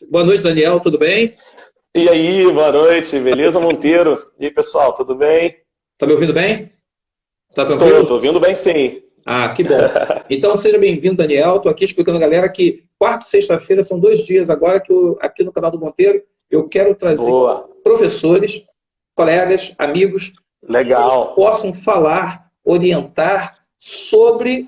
Boa noite, Daniel, tudo bem? E aí, boa noite, beleza, Monteiro? E aí, pessoal, tudo bem? Tá me ouvindo bem? Tá Tô, tranquilo? tô ouvindo bem, sim. Ah, que bom. Então, seja bem-vindo, Daniel. Estou aqui explicando a galera que quarta e sexta-feira são 2 dias agora que aqui no canal do Monteiro eu quero trazer Boa, professores, colegas, amigos que legal. possam falar, orientar sobre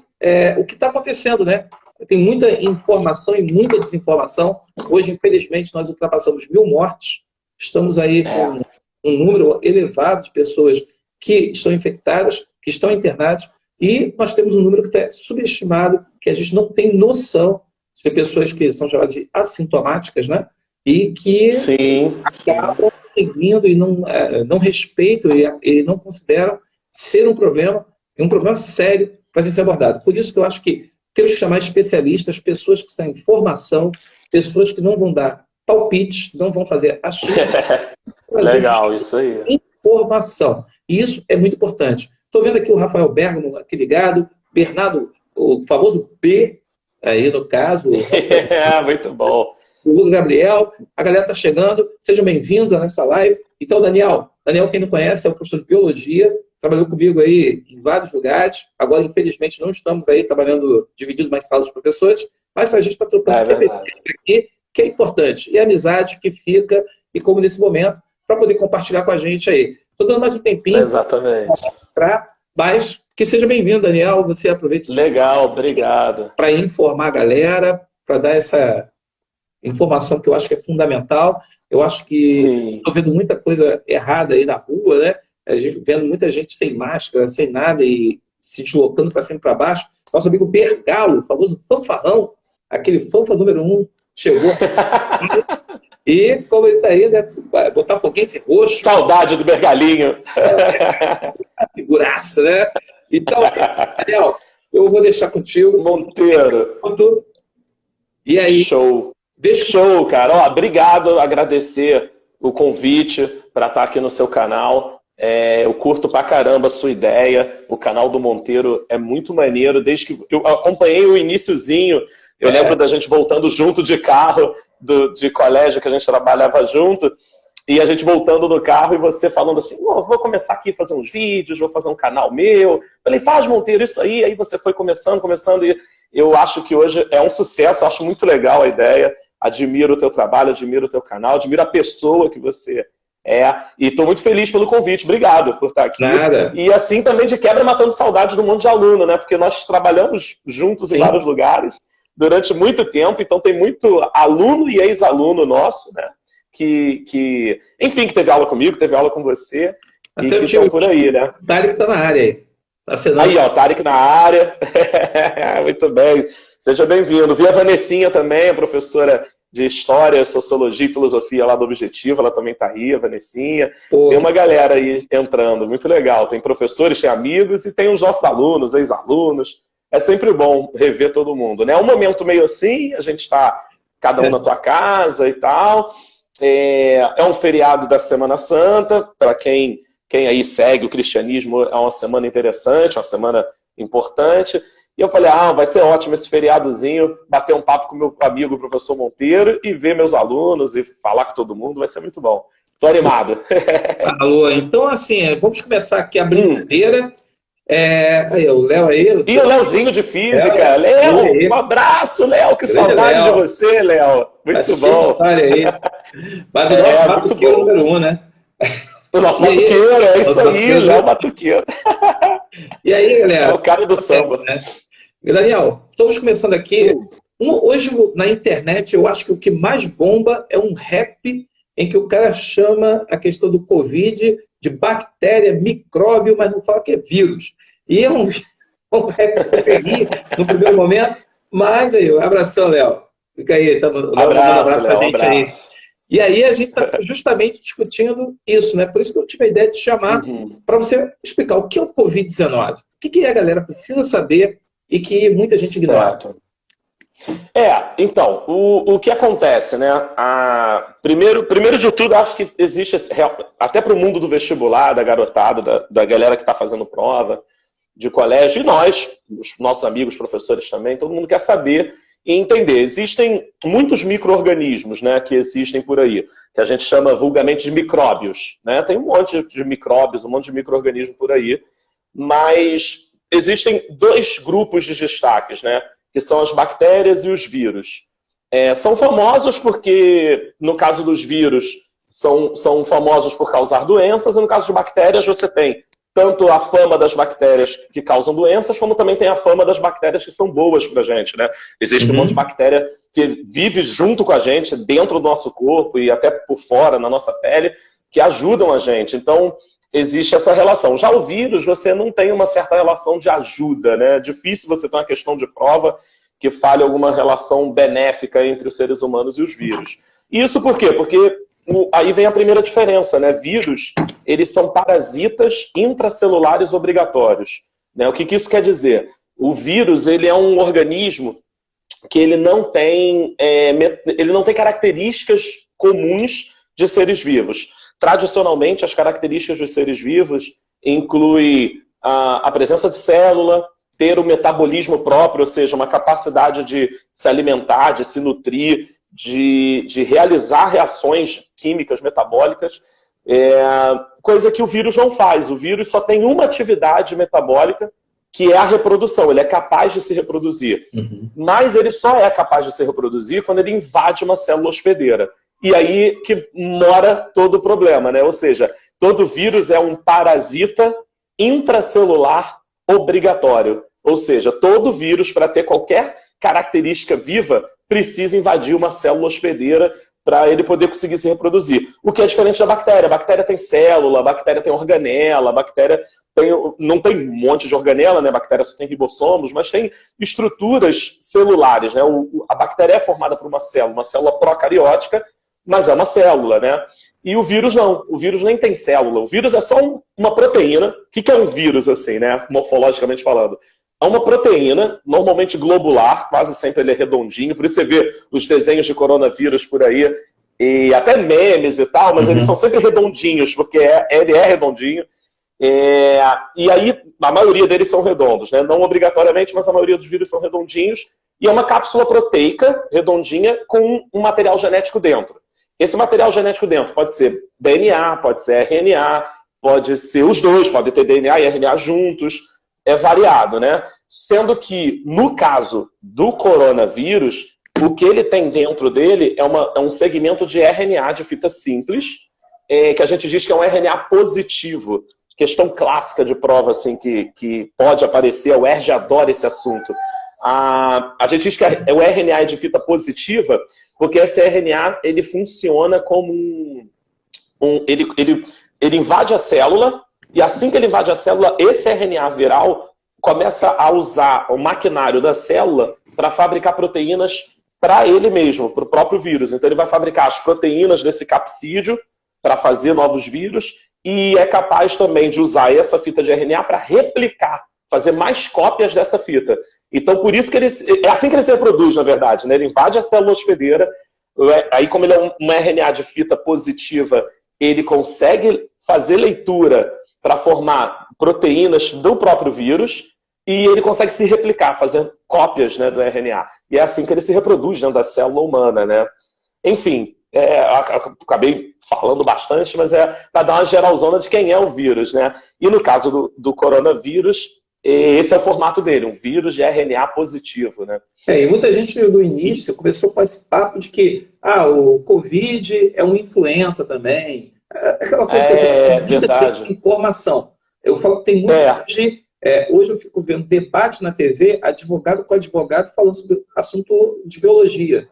o que está acontecendo, né? Tem muita informação e muita desinformação. Hoje, infelizmente, nós ultrapassamos 1.000 mortes. Estamos aí É, com um número elevado de pessoas que estão infectadas, que estão internadas, e nós temos um número que está subestimado, que a gente não tem noção de pessoas que são chamadas de assintomáticas, né? E que sim, sim. acabam seguindo e não respeitam e não consideram ser um problema sério para a gente ser abordado. Por isso que eu acho que temos que chamar especialistas, pessoas que estão em formação, pessoas que não vão dar palpites, não vão fazer achismo, trazer Legal, isso aí. informação. E isso é muito importante. Estou vendo aqui o Rafael Bergamo aqui ligado, Bernardo, o famoso B, aí no caso, Muito bom. o Hugo Gabriel, a galera está chegando, sejam bem-vindos a nessa live. Então, Daniel, quem não conhece, é um professor de biologia, trabalhou comigo aí em vários lugares, agora, infelizmente, não estamos aí trabalhando, dividindo mais salas de professores, mas a gente está trocando É sempre verdade. aqui, que é importante, e a amizade que fica, e como nesse momento, para poder compartilhar com a gente aí. Estou dando mais um tempinho Exatamente. mas que seja bem-vindo, Daniel, você aproveite Legal, obrigado. para informar a galera, para dar essa informação que eu acho que é fundamental. Eu acho que Sim. estou vendo muita coisa errada aí na rua, né? A gente vendo muita gente sem máscara, sem nada e se deslocando para cima e para baixo. Nosso amigo Bergalo, o famoso fanfarrão, aquele fanfa número 1, chegou. E como ele está aí, né? Botafoguense roxo, Saudade do Bergalinho. figuraça, né? Então, Daniel, eu vou deixar contigo. Monteiro, E aí, show. deixa Show, cara. Ó, obrigado, agradecer o convite para estar aqui no seu canal. Eu curto pra caramba a sua ideia. O canal do Monteiro é muito maneiro. Desde que eu acompanhei o iniciozinho, eu lembro da gente voltando junto de carro de colégio, que a gente trabalhava junto, e a gente voltando no carro e você falando assim, vou começar aqui a fazer uns vídeos, vou fazer um canal meu. Falei, faz, Monteiro, isso aí. Aí você foi começando, e eu acho que hoje é um sucesso, acho muito legal a ideia. Admiro o teu trabalho, admiro o teu canal, admiro a pessoa que você é. E estou muito feliz pelo convite. Obrigado por estar aqui. nada. E assim também de quebra matando saudade do mundo de aluno, né? Porque nós trabalhamos juntos Sim. em vários lugares durante muito tempo, então tem muito aluno e ex-aluno nosso, né? Enfim, que teve aula comigo, teve aula com você, e Até que o tio estão por aí, né? Tarek está na área aí. Assinando. Aí, ó, Tarek na área. Muito bem. Seja bem-vindo. Vi a Vanessinha também, a professora de História, Sociologia e Filosofia lá do Objetivo, ela também está aí, a Vanessinha. Pô, Tem uma galera aí entrando, muito legal. Tem professores, tem amigos e tem os nossos alunos, ex-alunos. É sempre bom rever todo mundo, né? É um momento meio assim, a gente está cada um na tua casa e tal. É um feriado da Semana Santa, para quem aí segue o cristianismo, é uma semana interessante, uma semana importante. E eu falei, vai ser ótimo esse feriadozinho, bater um papo com meu amigo, o professor Monteiro, e ver meus alunos e falar com todo mundo, vai ser muito bom. Tô animado. alô, então assim, vamos começar aqui a brincadeira. Aí, o Léo aí. E o Léozinho de Física. Léo, um abraço, Léo, que saudade de você, Léo. Muito bom. História aí. Mas o nosso batuqueiro número 1, né? O nosso batuqueiro, é isso aí, Léo Batuqueiro. E aí, galera? É o cara do samba. Né? Daniel, estamos começando aqui. Hoje, na internet, eu acho que o que mais bomba é um rap em que o cara chama a questão do Covid de bactéria, micróbio, mas não fala que é vírus. E é um rap que eu peguei no primeiro momento. Mas aí, um abração, Léo. Fica aí, tá no abraço, Léo, gente aí. E aí a gente está justamente discutindo isso, né? Por isso que eu tive a ideia de chamar para você explicar o que é o Covid-19. O que a galera precisa saber e que muita gente ignora. Então, o que acontece, né? Primeiro de tudo, acho que existe, até para o mundo do vestibular, da garotada, da galera que está fazendo prova de colégio, e nós, os nossos amigos, professores também, todo mundo quer saber e entender. Existem muitos micro-organismos, né, que existem por aí, que a gente chama vulgarmente de micróbios, né? Tem um monte de micróbios, um monte de micro-organismos por aí, mas existem dois grupos de destaques, né, que são as bactérias e os vírus. São famosos porque, no caso dos vírus, são famosos por causar doenças, e no caso de bactérias você tem tanto a fama das bactérias que causam doenças, como também tem a fama das bactérias que são boas para a gente, né? Existe um monte de bactéria que vive junto com a gente, dentro do nosso corpo e até por fora, na nossa pele, que ajudam a gente. Então, existe essa relação. Já o vírus, você não tem uma certa relação de ajuda, né? É difícil você ter uma questão de prova que fale alguma relação benéfica entre os seres humanos e os vírus. Isso por quê? Porque aí vem a primeira diferença, né? Vírus, eles são parasitas intracelulares obrigatórios, né? O que isso quer dizer? O vírus, ele é um organismo que ele não tem características comuns de seres vivos. Tradicionalmente, as características dos seres vivos incluem a presença de célula, ter o metabolismo próprio, ou seja, uma capacidade de se alimentar, de se nutrir, de realizar reações químicas metabólicas, coisa que o vírus não faz. O vírus só tem uma atividade metabólica, que é a reprodução. Ele é capaz de se reproduzir. Mas ele só é capaz de se reproduzir quando ele invade uma célula hospedeira. E aí que mora todo o problema, né? Ou seja, todo vírus é um parasita intracelular obrigatório. Ou seja, todo vírus, para ter qualquer característica viva, precisa invadir uma célula hospedeira para ele poder conseguir se reproduzir. O que é diferente da bactéria. A bactéria tem célula, a bactéria tem organela, a bactéria não tem um monte de organela, né? A bactéria só tem ribossomos, mas tem estruturas celulares, né? A bactéria é formada por uma célula procariótica, mas é uma célula, né? E o vírus não. O vírus nem tem célula. O vírus é só uma proteína. O que é um vírus, assim, né? Morfologicamente falando? É uma proteína, normalmente globular, quase sempre ele é redondinho, por isso você vê os desenhos de coronavírus por aí, e até memes e tal, mas eles são sempre redondinhos, porque ele é redondinho. E aí, a maioria deles são redondos, né? Não obrigatoriamente, mas a maioria dos vírus são redondinhos, e é uma cápsula proteica redondinha com um material genético dentro. Esse material genético dentro pode ser DNA, pode ser RNA, pode ser os dois, pode ter DNA e RNA juntos, é variado, né? Sendo que, no caso do coronavírus, o que ele tem dentro dele é um segmento de RNA de fita simples, que a gente diz que é um RNA positivo. Questão clássica de prova assim, que pode aparecer, o ERJ adora esse assunto. A gente diz que o RNA é de fita positiva, porque esse RNA ele funciona como ele invade a célula, e assim que ele invade a célula, esse RNA viral começa a usar o maquinário da célula para fabricar proteínas para ele mesmo, para o próprio vírus. Então ele vai fabricar as proteínas desse capsídeo para fazer novos vírus, e é capaz também de usar essa fita de RNA para replicar, fazer mais cópias dessa fita. Então, por isso que é assim que ele se reproduz, na verdade, né? Ele invade a célula hospedeira, aí como ele é um RNA de fita positiva, ele consegue fazer leitura para formar proteínas do próprio vírus, e ele consegue se replicar, fazendo cópias, né, do RNA. E é assim que ele se reproduz dentro da célula humana, né? Enfim, acabei falando bastante, mas para dar uma geralzona de quem é o vírus, né? E no caso do coronavírus, esse é o formato dele, um vírus de RNA positivo, né? E muita gente no início começou com esse papo de que o Covid é uma influenza também. Aquela coisa que verdade. Tem informação. Eu falo que tem muita gente. Hoje eu fico vendo debate na TV, advogado com advogado falando sobre assunto de biologia.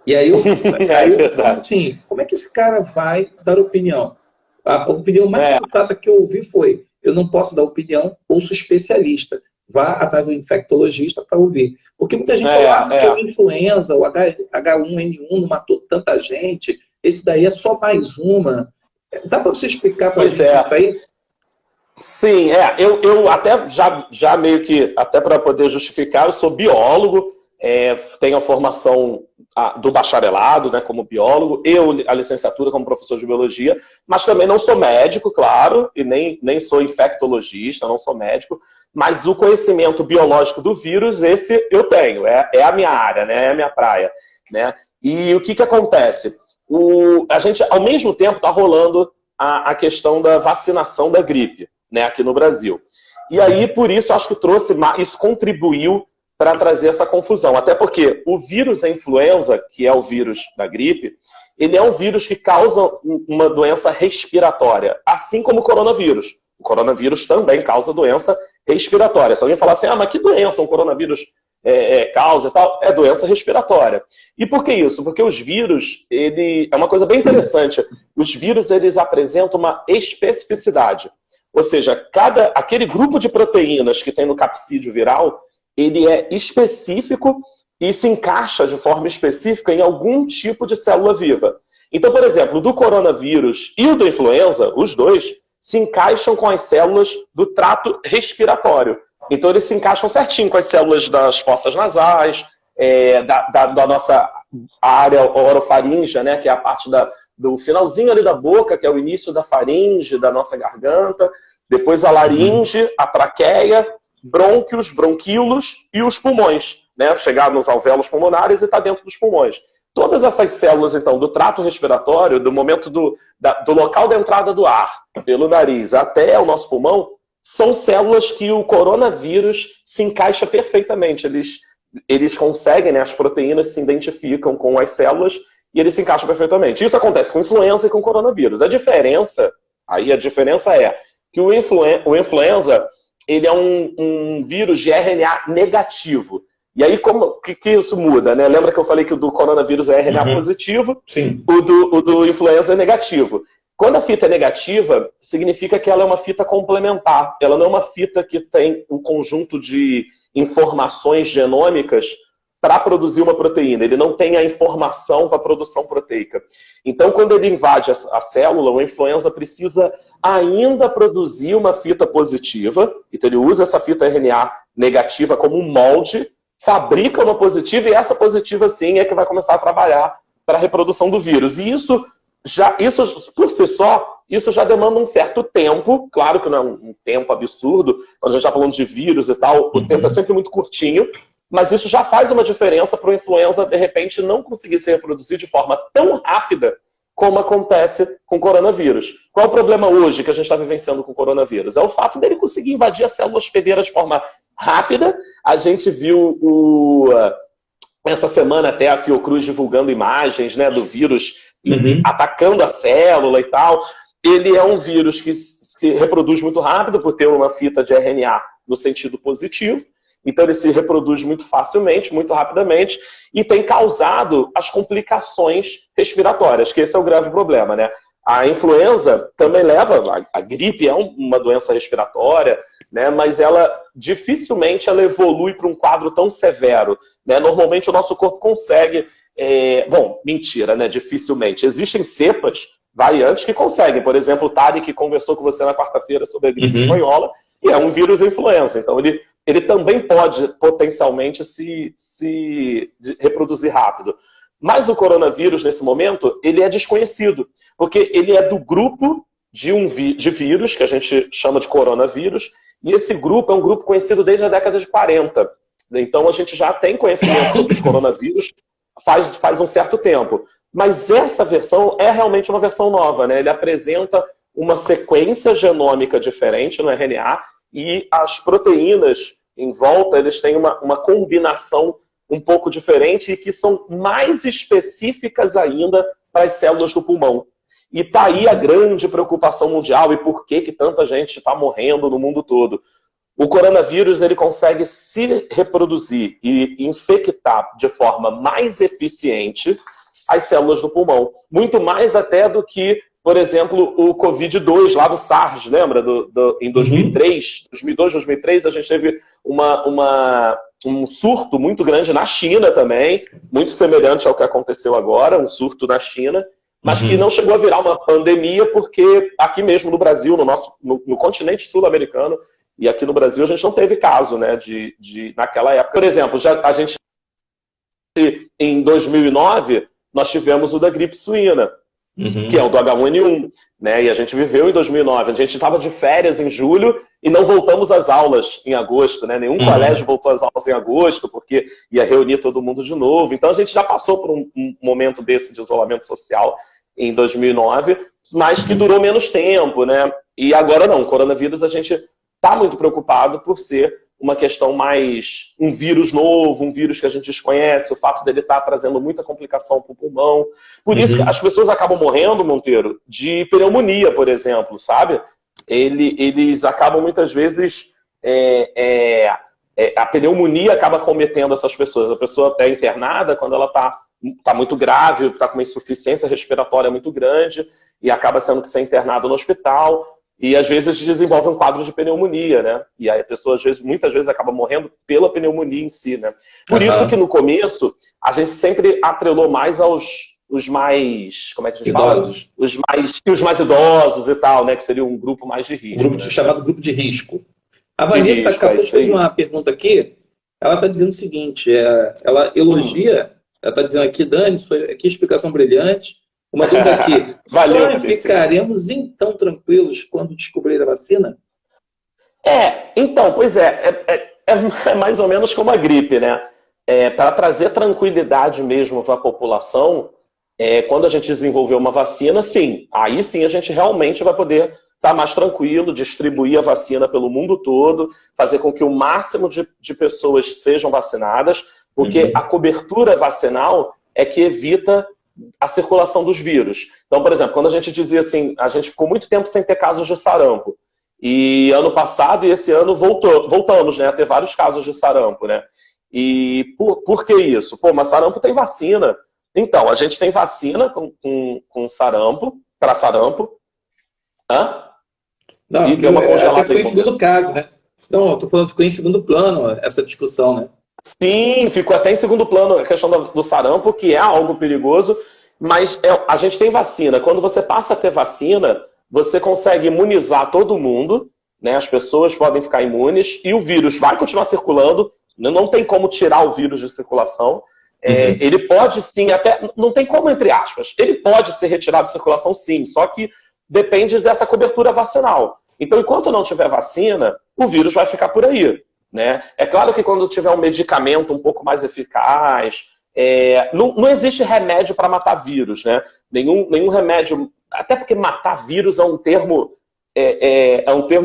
E aí eu falo assim, como é que esse cara vai dar opinião? A opinião mais sensata que eu ouvi foi: eu não posso dar opinião, ouço especialista. Vá atrás do infectologista para ouvir. Porque muita gente fala que é influenza, o H1N1 não matou tanta gente, esse daí é só mais uma. Dá para você explicar para a gente isso aí? Sim, eu até já meio que, até para poder justificar, eu sou biólogo, tenho a formação do bacharelado, né, como biólogo, a licenciatura como professor de biologia, mas também não sou médico, claro, e nem sou infectologista, não sou médico, mas o conhecimento biológico do vírus, esse eu tenho, é a minha área, né, é a minha praia. Né? E o que acontece? A gente, ao mesmo tempo, está rolando a questão da vacinação da gripe, né, aqui no Brasil. E aí, por isso, acho que isso contribuiu para trazer essa confusão. Até porque o vírus da influenza, que é o vírus da gripe, ele é um vírus que causa uma doença respiratória, assim como o coronavírus. O coronavírus também causa doença respiratória. Se alguém falar assim, mas que doença um coronavírus causa e tal, é doença respiratória. E por que isso? Porque os vírus, é uma coisa bem interessante, os vírus eles apresentam uma especificidade. Ou seja, aquele grupo de proteínas que tem no capsídeo viral, ele é específico e se encaixa de forma específica em algum tipo de célula viva. Então, por exemplo, do coronavírus e o da influenza, os dois, se encaixam com as células do trato respiratório. Então, eles se encaixam certinho com as células das fossas nasais, da nossa área orofaríngea, né, que é a parte do finalzinho ali da boca, que é o início da faringe, da nossa garganta, depois a laringe, a traqueia, brônquios, bronquíolos e os pulmões, né? Chegar nos alvéolos pulmonares e está dentro dos pulmões. Todas essas células, então, do trato respiratório, do momento do local da entrada do ar, pelo nariz até o nosso pulmão, são células que o coronavírus se encaixa perfeitamente. Eles conseguem, né? As proteínas se identificam com as células e eles se encaixam perfeitamente. Isso acontece com influenza e com coronavírus. A diferença é que o influenza ele é um vírus de RNA negativo. E aí, que isso muda, né? Lembra que eu falei que o do coronavírus é RNA positivo? Sim. O do influenza é negativo. Quando a fita é negativa, significa que ela é uma fita complementar. Ela não é uma fita que tem um conjunto de informações genômicas para produzir uma proteína. Ele não tem a informação para a produção proteica. Então, quando ele invade a célula, o influenza precisa ainda produzir uma fita positiva. Então, ele usa essa fita RNA negativa como um molde, fabrica uma positiva e essa positiva, sim, é que vai começar a trabalhar para a reprodução do vírus. E isso, por si só, isso já demanda um certo tempo. Claro que não é um tempo absurdo. Quando a gente está falando de vírus e tal, o tempo é sempre muito curtinho. Mas isso já faz uma diferença para o influenza, de repente, não conseguir se reproduzir de forma tão rápida como acontece com o coronavírus. Qual é o problema hoje que a gente está vivenciando com o coronavírus? É o fato dele conseguir invadir a célula hospedeira de forma rápida. A gente viu essa semana até a Fiocruz divulgando imagens, né, do vírus atacando a célula e tal. Ele é um vírus que se reproduz muito rápido por ter uma fita de RNA no sentido positivo. Então ele se reproduz muito facilmente, muito rapidamente, e tem causado as complicações respiratórias, que esse é o grave problema, né? A influenza também a gripe é uma doença respiratória, né? Mas dificilmente ela evolui para um quadro tão severo, né? Normalmente o nosso corpo consegue, mentira, né? Dificilmente. Existem cepas, variantes que conseguem. Por exemplo, o Tarek conversou com você na quarta-feira sobre a gripe espanhola, e é um vírus influenza, então ele também pode potencialmente se reproduzir rápido. Mas o coronavírus, nesse momento, ele é desconhecido, porque ele é do grupo de vírus, que a gente chama de coronavírus, e esse grupo é um grupo conhecido desde a década de 40. Então a gente já tem conhecimento sobre os coronavírus faz um certo tempo. Mas essa versão é realmente uma versão nova, né? Ele apresenta uma sequência genômica diferente no RNA, e as proteínas em volta, eles têm uma combinação um pouco diferente e que são mais específicas ainda para as células do pulmão. E está aí a grande preocupação mundial e por que tanta gente está morrendo no mundo todo. O coronavírus ele consegue se reproduzir e infectar de forma mais eficiente as células do pulmão. Muito mais até do que, por exemplo, o Covid-2 lá do SARS, lembra? Em 2003, 2002, 2003, a gente teve um surto muito grande na China também, muito semelhante ao que aconteceu agora, um surto na China, mas que não chegou a virar uma pandemia, porque aqui mesmo no Brasil, no continente sul-americano, e aqui no Brasil a gente não teve caso, né, naquela época. Por exemplo, a gente em 2009, nós tivemos o da gripe suína, que é o do H1N1, né? E a gente viveu em 2009. A gente estava de férias em julho e não voltamos às aulas em agosto, né? Nenhum colégio voltou às aulas em agosto, porque ia reunir todo mundo de novo. Então a gente já passou por um momento desse de isolamento social em 2009, mas que durou menos tempo, né? E agora não, o coronavírus a gente está muito preocupado por ser uma questão mais um vírus novo, um vírus que a gente desconhece, o fato dele estar trazendo muita complicação para o pulmão. Por isso que as pessoas acabam morrendo, Monteiro, de pneumonia, por exemplo, sabe? Eles acabam muitas vezes... a pneumonia acaba cometendo essas pessoas. A pessoa é internada quando ela está muito grave, está com uma insuficiência respiratória muito grande e acaba sendo que ser internado no hospital. E às vezes desenvolve um quadro de pneumonia, né? E aí a pessoa, muitas vezes, acaba morrendo pela pneumonia em si, né? Por isso que no começo, a gente sempre atrelou mais os mais... Como é que a gente fala? Os mais idosos e tal, né? Que seria um grupo mais de risco. Chamado grupo de risco. A Vanessa acabou de fazer uma pergunta aqui. Ela está dizendo o seguinte, ela elogia, ela está dizendo aqui, Dani, que explicação brilhante. Uma dúvida aqui. Valeu, só ficaremos então tranquilos quando descobrir a vacina? Então, pois é mais ou menos como a gripe, né? Para trazer tranquilidade mesmo para a população, quando a gente desenvolver uma vacina, sim, aí sim a gente realmente vai poder estar mais tranquilo, distribuir a vacina pelo mundo todo, fazer com que o máximo de pessoas sejam vacinadas, porque a cobertura vacinal é que evita a circulação dos vírus. Então, por exemplo, quando a gente dizia assim, a gente ficou muito tempo sem ter casos de sarampo. E ano passado e esse ano voltamos, né, a ter vários casos de sarampo, né? E por que isso? Mas sarampo tem vacina. Então, a gente tem vacina com sarampo, para sarampo. Não, e deu uma congelada ficou em segundo caso, né? Não, eu tô falando, ficou em segundo plano essa discussão, né? Sim, ficou até em segundo plano a questão do sarampo, que é algo perigoso, mas a gente tem vacina. Quando você passa a ter vacina, você consegue imunizar todo mundo, né? As pessoas podem ficar imunes e o vírus vai continuar circulando, não tem como tirar o vírus de circulação. Ele pode sim, até não tem como, entre aspas, ele pode ser retirado de circulação sim, só que depende dessa cobertura vacinal. Então, enquanto não tiver vacina, o vírus vai ficar por aí. Né? É claro que quando tiver um medicamento um pouco mais eficaz, não existe remédio para matar vírus, né? Nenhum remédio, até porque matar vírus é um termo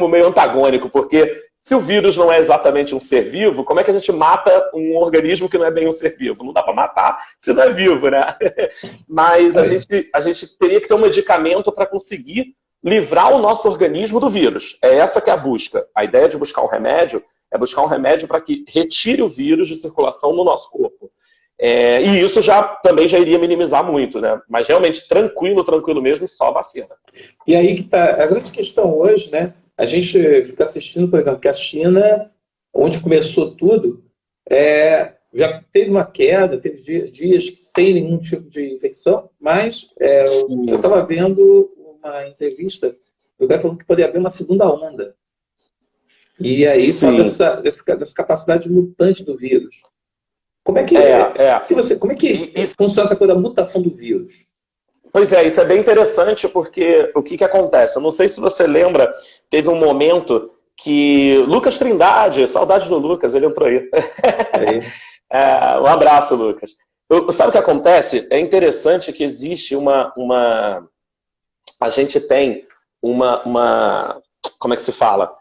meio antagônico, porque se o vírus não é exatamente um ser vivo, como é que a gente mata um organismo que não é bem um ser vivo? Não dá para matar se não é vivo, né? Mas a gente teria que ter um medicamento para conseguir livrar o nosso organismo do vírus. É essa que é a busca. A ideia de buscar um remédio é buscar um remédio para que retire o vírus de circulação no nosso corpo. E isso também já iria minimizar muito, né? Mas realmente tranquilo mesmo, só vacina. E aí que está a grande questão hoje, né? A gente fica assistindo, por exemplo, que a China, onde começou tudo, já teve uma queda, teve dias sem nenhum tipo de infecção, mas eu estava vendo uma entrevista, o cara falou que poderia haver uma segunda onda. E aí fala dessa capacidade mutante do vírus. Como é que como é que funciona essa coisa da mutação do vírus? Pois isso é bem interessante, porque o que acontece? Eu não sei se você lembra, teve um momento que Lucas Trindade, saudade do Lucas, ele entrou aí. Um abraço, Lucas. Sabe o que acontece? É interessante que existe a gente tem uma como é que se fala?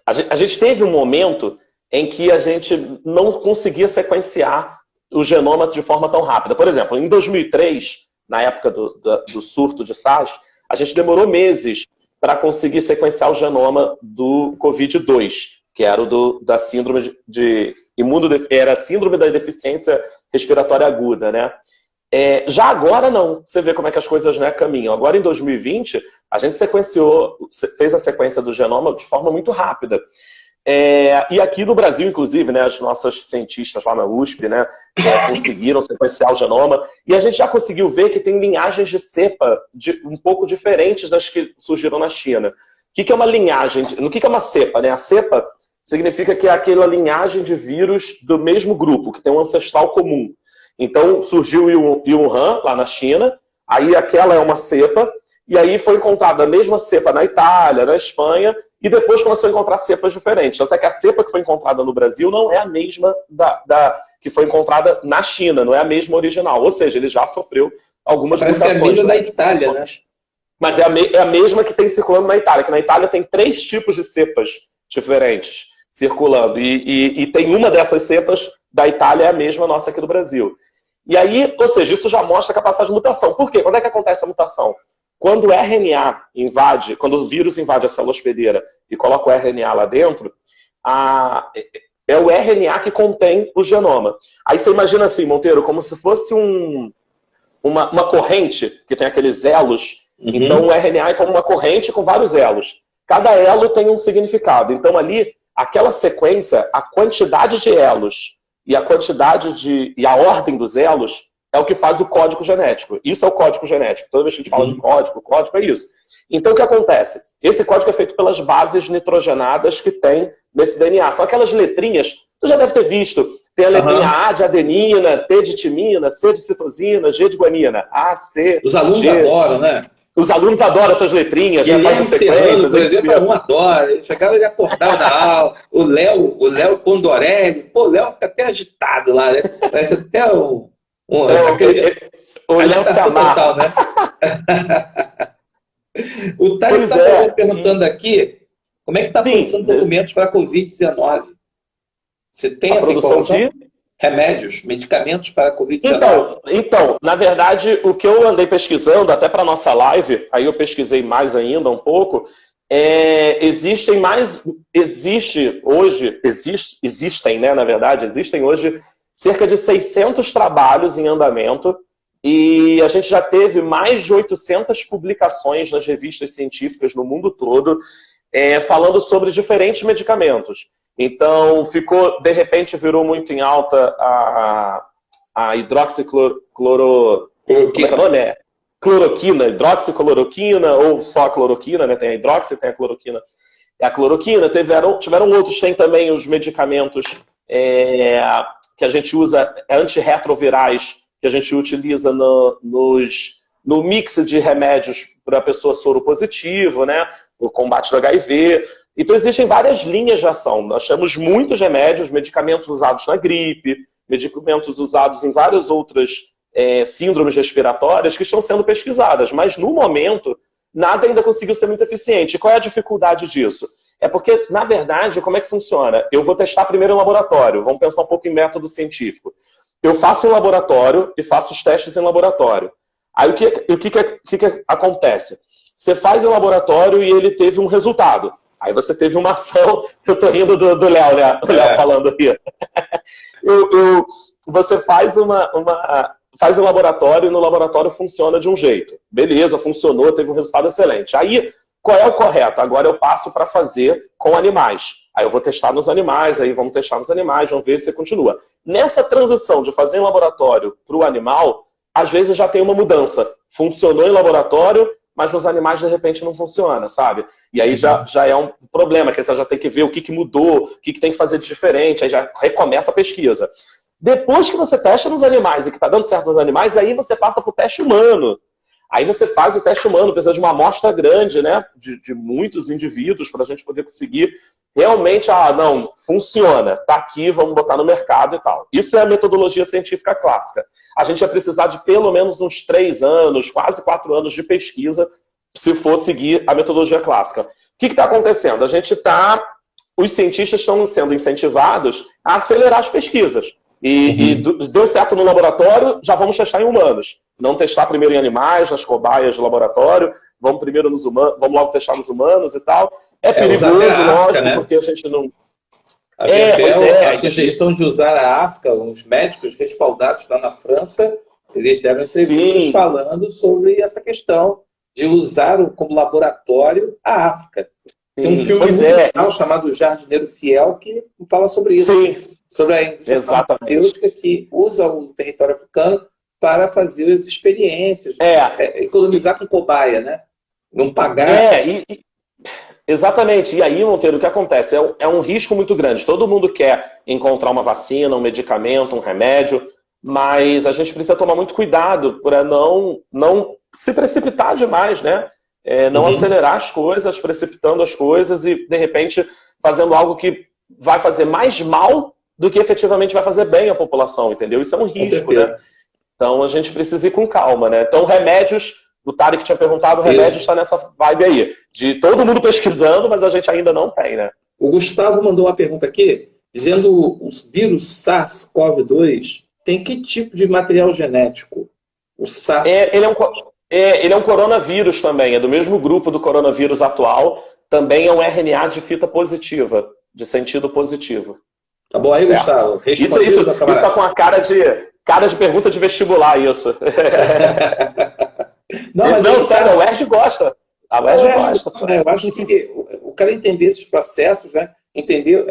A gente teve um momento em que a gente não conseguia sequenciar o genoma de forma tão rápida. Por exemplo, em 2003, na época do surto de SARS, a gente demorou meses para conseguir sequenciar o genoma do COVID-2, que era da síndrome era a síndrome da deficiência respiratória aguda, né? Já agora não. Você vê como é que as coisas, né, caminham. Agora, em 2020, a gente fez a sequência do genoma de forma muito rápida. E aqui no Brasil, inclusive, né, as nossas cientistas lá na USP, né, conseguiram sequenciar o genoma, e a gente já conseguiu ver que tem linhagens de cepa um pouco diferentes das que surgiram na China. O que é uma linhagem? O que é uma cepa? Né? A cepa significa que é aquela linhagem de vírus do mesmo grupo, que tem um ancestral comum. Então, surgiu em Wuhan, lá na China, aí aquela é uma cepa, e aí foi encontrada a mesma cepa na Itália, na Espanha, e depois começou a encontrar cepas diferentes. Tanto é que a cepa que foi encontrada no Brasil não é a mesma que foi encontrada na China, não é a mesma original. Ou seja, ele já sofreu algumas mutações. Parece que é a mesma da Itália, né? Mas é a mesma que tem circulando na Itália, que na Itália tem 3 tipos de cepas diferentes circulando. E tem uma dessas cepas da Itália é a mesma nossa aqui do Brasil. E aí, ou seja, isso já mostra a capacidade de mutação. Por quê? Quando é que acontece a mutação? Quando o RNA invade, quando o vírus invade a célula hospedeira e coloca o RNA lá dentro, é o RNA que contém o genoma. Aí você imagina assim, Monteiro, como se fosse uma corrente que tem aqueles elos. Então o RNA é como uma corrente com vários elos. Cada elo tem um significado. Então ali, aquela sequência, a quantidade de elos e a ordem dos elos é o que faz o código genético. Isso é o código genético. Toda vez que a gente fala de código é isso. Então o que acontece? Esse código é feito pelas bases nitrogenadas que tem nesse DNA. São aquelas letrinhas, você já deve ter visto. Tem a letrinha A de adenina, T de timina, C de citosina, G de guanina. A, C, Os alunos G. adoram, né? Os alunos adoram essas letrinhas, já fazem sequências. Por exemplo, um adora. Ele chegava de acordar na aula. O Léo Condorelli. Pô, o Léo fica até agitado lá, né? Parece até o Léo se amarra. Total, né? O Thay está perguntando aqui como é que está a produção de documentos para a Covid-19. Você tem essa informação? Remédios, medicamentos para a Covid-19? Então, na verdade, o que eu andei pesquisando, até para a nossa live, aí eu pesquisei mais ainda um pouco, existem hoje cerca de 600 trabalhos em andamento e a gente já teve mais de 800 publicações nas revistas científicas no mundo todo falando sobre diferentes medicamentos. Então, de repente, virou muito em alta a hidroxicloroquina, ou só a cloroquina, né? Tem a hidroxi, tem a cloroquina. A cloroquina, tiveram outros, tem também os medicamentos que a gente usa, antirretrovirais, que a gente utiliza no mix de remédios para a pessoa soropositiva, né? O combate do HIV. Então, existem várias linhas de ação. Nós temos muitos remédios, medicamentos usados na gripe, medicamentos usados em várias outras síndromes respiratórias que estão sendo pesquisadas. Mas, no momento, nada ainda conseguiu ser muito eficiente. E qual é a dificuldade disso? É porque, na verdade, como é que funciona? Eu vou testar primeiro em laboratório. Vamos pensar um pouco em método científico. Eu faço em laboratório e faço os testes em laboratório. Aí, o que acontece? Você faz em laboratório e ele teve um resultado. Aí você teve uma ação, eu tô rindo do Léo, né? O Léo falando aqui. Você faz faz um laboratório e no laboratório funciona de um jeito. Beleza, funcionou, teve um resultado excelente. Aí, qual é o correto? Agora eu passo para fazer com animais. Aí eu vou testar nos animais, aí vamos testar nos animais, vamos ver se continua. Nessa transição de fazer em laboratório para o animal, às vezes já tem uma mudança. Funcionou em laboratório, mas nos animais, de repente, não funciona, sabe? E aí já é um problema, que você já tem que ver o que mudou, o que tem que fazer de diferente, aí já recomeça a pesquisa. Depois que você testa nos animais e que está dando certo nos animais, aí você passa para o teste humano. Aí você faz o teste humano, precisa de uma amostra grande, né? De muitos indivíduos, para a gente poder conseguir realmente, não, funciona, tá aqui, vamos botar no mercado e tal. Isso é a metodologia científica clássica. A gente vai precisar de pelo menos uns 3 anos, quase 4 anos de pesquisa, se for seguir a metodologia clássica. O que está acontecendo? Os cientistas estão sendo incentivados a acelerar as pesquisas. E deu certo no laboratório, já vamos testar em humanos. Não testar primeiro em animais, nas cobaias do laboratório, vamos primeiro nos humanos, vamos logo testar nos humanos e tal. É perigoso, lógico, né? Porque a gente não... A sugestão de usar a África, os médicos respaldados lá na França, eles deram entrevistas falando sobre essa questão de usar como laboratório a África. Tem um filme muito legal chamado Jardineiro Fiel que fala sobre isso. Sim. Sobre a indústria farmacêutica que usa o território africano para fazer as experiências, economizar com cobaia, né? Não pagar. Exatamente. E aí, Monteiro, o que acontece? É um risco muito grande. Todo mundo quer encontrar uma vacina, um medicamento, um remédio, mas a gente precisa tomar muito cuidado para não se precipitar demais, né? Não acelerar as coisas, precipitando as coisas e, de repente, fazendo algo que vai fazer mais mal do que efetivamente vai fazer bem à população, entendeu? Isso é um risco, né? Então, a gente precisa ir com calma, né? Então, remédios... O Tarek tinha perguntado, o remédio está nessa vibe aí. De todo mundo pesquisando, mas a gente ainda não tem, né? O Gustavo mandou uma pergunta aqui, dizendo os vírus SARS-CoV-2 tem que tipo de material genético? O SARS... ele é um coronavírus também, é do mesmo grupo do coronavírus atual, também é um RNA de fita positiva, de sentido positivo. Tá bom aí, certo. Gustavo? Isso está com a cara de pergunta de vestibular, isso. Não, sério, a UERJ gosta. A UERJ gosta. Eu acho que o cara entender esses processos, né? Entender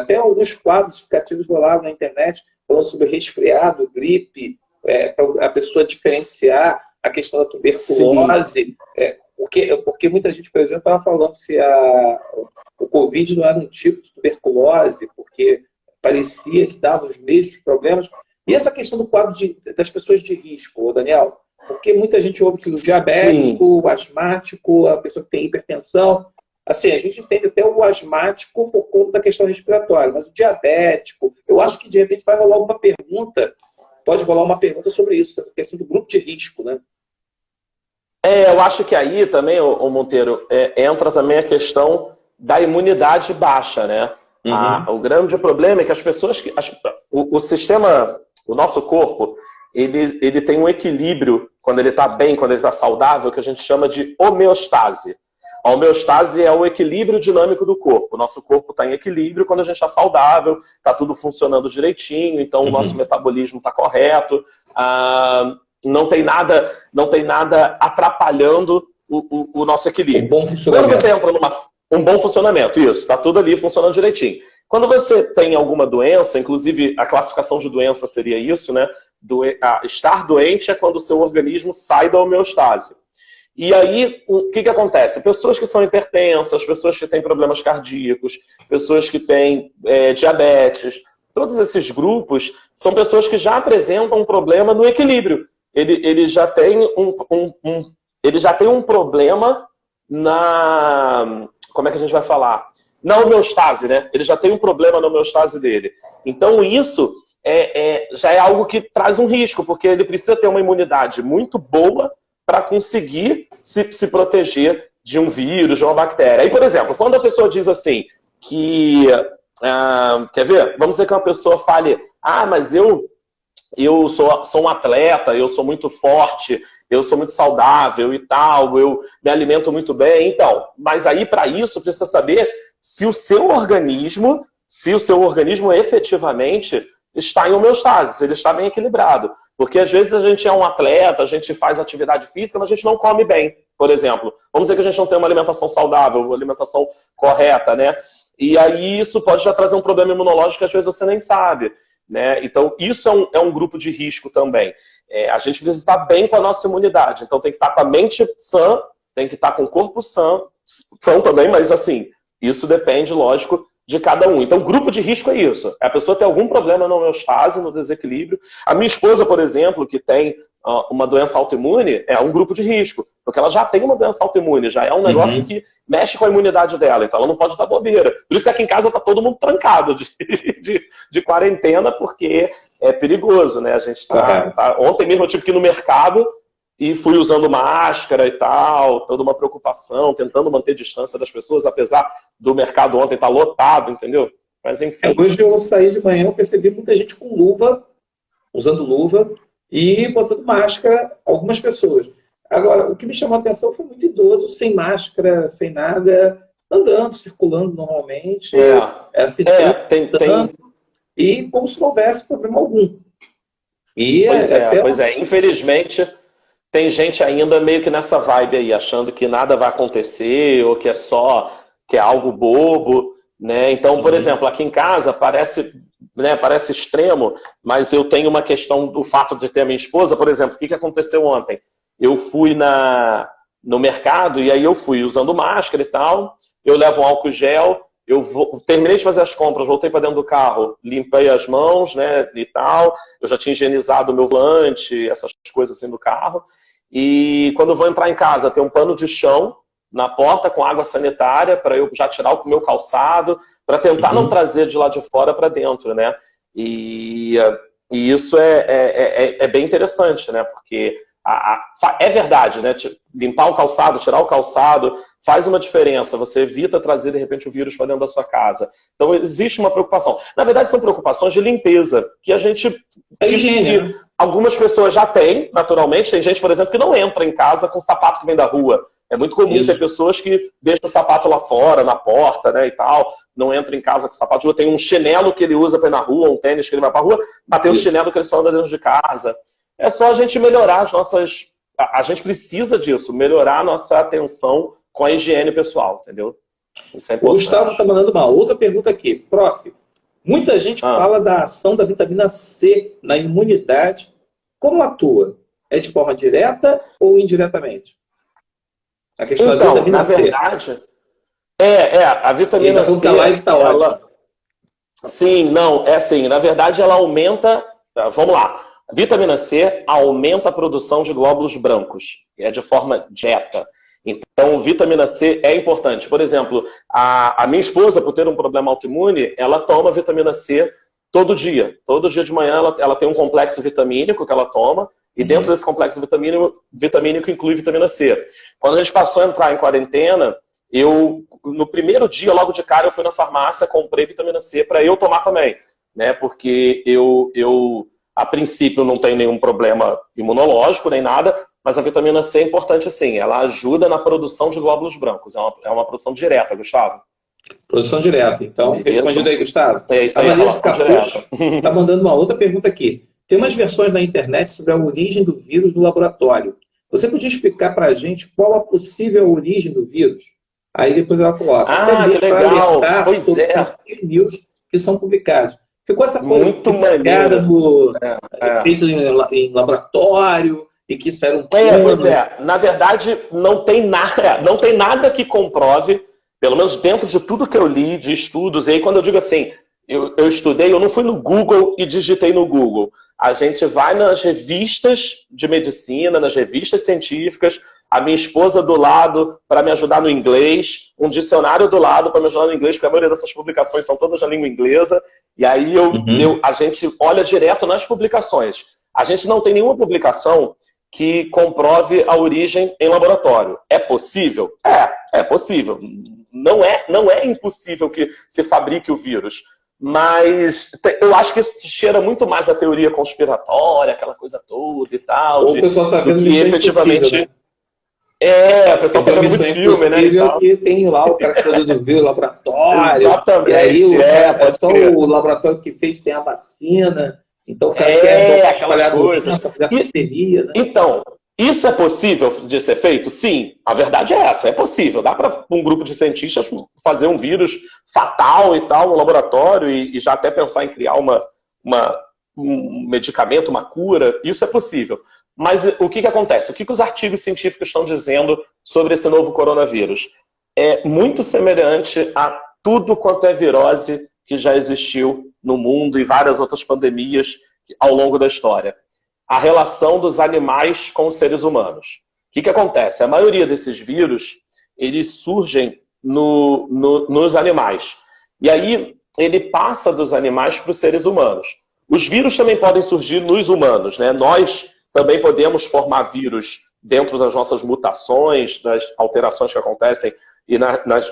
até alguns quadros explicativos rolavam na internet falando sobre resfriado, gripe, para a pessoa diferenciar a questão da tuberculose. Porque muita gente, por exemplo, estava falando se o Covid não era um tipo de tuberculose, porque parecia que dava os mesmos problemas. E essa questão do quadro das pessoas de risco, Daniel? Porque muita gente ouve que o diabético, o asmático, a pessoa que tem hipertensão, assim, a gente entende até o asmático por conta da questão respiratória, mas o diabético, eu acho que de repente vai rolar uma pergunta, pode rolar uma pergunta sobre isso, a questão do grupo de risco, né? Eu acho que aí também, ô Monteiro, entra também a questão da imunidade baixa, né? O grande problema é que as pessoas, o sistema, o nosso corpo, ele tem um equilíbrio, quando ele está bem, quando ele está saudável, que a gente chama de homeostase. A homeostase é o equilíbrio dinâmico do corpo. O nosso corpo está em equilíbrio quando a gente está saudável, está tudo funcionando direitinho, então o nosso metabolismo está correto, não tem nada atrapalhando o nosso equilíbrio. Um bom funcionamento. Quando você entra um bom funcionamento, isso, está tudo ali funcionando direitinho. Quando você tem alguma doença, inclusive a classificação de doença seria isso, né? Estar doente é quando o seu organismo sai da homeostase. E aí, o que acontece? Pessoas que são hipertensas, pessoas que têm problemas cardíacos, pessoas que têm diabetes, todos esses grupos são pessoas que já apresentam um problema no equilíbrio. Ele já tem um problema na... Como é que a gente vai falar? Na homeostase, né? Ele já tem um problema na homeostase dele. Então, isso já é algo que traz um risco, porque ele precisa ter uma imunidade muito boa para conseguir se proteger de um vírus, de uma bactéria. Aí, por exemplo, quando a pessoa diz assim, que... quer ver? Vamos dizer que uma pessoa fale, mas eu sou um atleta, eu sou muito forte, eu sou muito saudável e tal, eu me alimento muito bem. Então, mas aí para isso precisa saber se o seu organismo efetivamente está em homeostase, se ele está bem equilibrado. Porque às vezes a gente é um atleta, a gente faz atividade física, mas a gente não come bem, por exemplo. Vamos dizer que a gente não tem uma alimentação saudável, uma alimentação correta, né? E aí isso pode já trazer um problema imunológico que às vezes você nem sabe, né? Então isso é um grupo de risco também. A gente precisa estar bem com a nossa imunidade. Então tem que estar com a mente sã, tem que estar com o corpo são também, mas assim, isso depende, lógico, de cada um. Então, grupo de risco é isso. A pessoa tem algum problema na homeostase, no desequilíbrio. A minha esposa, por exemplo, que tem uma doença autoimune, é um grupo de risco. Porque ela já tem uma doença autoimune, já é um negócio que mexe com a imunidade dela. Então, ela não pode dar bobeira. Por isso que aqui em casa está todo mundo trancado de quarentena, porque é perigoso, né? A gente Ontem mesmo eu tive que ir no mercado e fui usando máscara e tal, toda uma preocupação, tentando manter distância das pessoas, apesar do mercado ontem estar lotado, entendeu? Mas enfim. Hoje eu saí de manhã, eu percebi muita gente com luva, usando luva e botando máscara, algumas pessoas. Agora, o que me chamou a atenção foi muito idoso, sem máscara, sem nada, andando, circulando normalmente, e como se não houvesse problema algum. E pois é, infelizmente... Tem gente ainda meio que nessa vibe aí, achando que nada vai acontecer, ou que é algo bobo, né? Então, por exemplo, aqui em casa parece extremo, mas eu tenho uma questão do fato de ter a minha esposa, por exemplo, o que aconteceu ontem? Eu fui no mercado, e aí eu fui usando máscara e tal, eu levo um álcool gel, terminei de fazer as compras, voltei para dentro do carro, limpei as mãos, né, e tal, eu já tinha higienizado o meu volante, essas coisas assim do carro, e quando eu vou entrar em casa, tem um pano de chão na porta com água sanitária para eu já tirar o meu calçado, para tentar não trazer de lá de fora para dentro, né? E isso é bem interessante, né? Porque é verdade, né? Limpar o calçado, tirar o calçado, faz uma diferença. Você evita trazer, de repente, o vírus para dentro da sua casa. Então, existe uma preocupação. Na verdade, são preocupações de limpeza, que a gente... higiene, né? Algumas pessoas já têm, naturalmente. Tem gente, por exemplo, que não entra em casa com sapato que vem da rua. É muito comum ter pessoas que deixam o sapato lá fora, na porta, né, e tal. Não entra em casa com sapato de rua. Tem um chinelo que ele usa para ir na rua, um tênis que ele vai para a rua, mas tem um chinelo que ele só anda dentro de casa. É só a gente melhorar as nossas... A gente precisa disso, melhorar a nossa atenção com a higiene pessoal, entendeu? Isso é importante. O Gustavo está mandando uma outra pergunta aqui. Prof, muita gente fala da ação da vitamina C na imunidade. Como atua? É de forma direta ou indiretamente? A questão da vitamina na C. verdade, a vitamina C... A live está ótima. Sim, não, é assim. Na verdade, ela aumenta... Vamos lá. A vitamina C aumenta a produção de glóbulos brancos. É de forma direta. Então, vitamina C é importante. Por exemplo, a minha esposa, por ter um problema autoimune, ela toma vitamina C todo dia. Todo dia de manhã ela tem um complexo vitamínico que ela toma, e dentro desse complexo vitamínico inclui vitamina C. Quando a gente passou a entrar em quarentena, no primeiro dia, logo de cara, eu fui na farmácia, comprei vitamina C para eu tomar também, né? Porque eu, a princípio, não tenho nenhum problema imunológico, nem nada, mas a vitamina C é importante sim, ela ajuda na produção de glóbulos brancos. É uma produção direta, Gustavo. Produção direta. Então, respondido aí, Gustavo. É isso aí, a Vanessa Capucho está mandando uma outra pergunta aqui. Tem umas versões na internet sobre a origem do vírus no laboratório. Você podia explicar para a gente qual a possível origem do vírus? Aí depois ela coloca. Ah, que legal! Pois é. Fake news que são publicados. Ficou essa coisa muito maneira feito em laboratório e que isso era um pois é. Na verdade, não tem nada que comprove, pelo menos dentro de tudo que eu li, de estudos. E aí, quando eu digo assim, eu estudei, eu não fui no Google e digitei no Google. A gente vai nas revistas de medicina, nas revistas científicas, a minha esposa do lado para me ajudar no inglês, um dicionário do lado para me ajudar no inglês, porque a maioria dessas publicações são todas na língua inglesa. E aí a gente olha direto nas publicações. A gente não tem nenhuma publicação que comprove a origem em laboratório. É possível? É possível. Não é impossível que se fabrique o vírus. Mas eu acho que isso cheira muito mais a teoria conspiratória, aquela coisa toda e tal. Ou o pessoal está vendo que isso efetivamente. O pessoal tá vendo muito filme, né? E tal. Que tem lá o cara que produziu o laboratório. Exatamente. E aí só o laboratório que fez tem a vacina. Então o cara quer aquelas coisas. Né? Então, isso é possível de ser feito? Sim, a verdade é essa, é possível. Dá para um grupo de cientistas fazer um vírus fatal e tal no laboratório e já até pensar em criar um medicamento, uma cura. Isso é possível. Mas o que acontece? O que os artigos científicos estão dizendo sobre esse novo coronavírus? É muito semelhante a tudo quanto é virose que já existiu no mundo e várias outras pandemias ao longo da história. A relação dos animais com os seres humanos. O que acontece? A maioria desses vírus, eles surgem nos animais. E aí, ele passa dos animais para os seres humanos. Os vírus também podem surgir nos humanos, né? Nós também podemos formar vírus dentro das nossas mutações, das alterações que acontecem e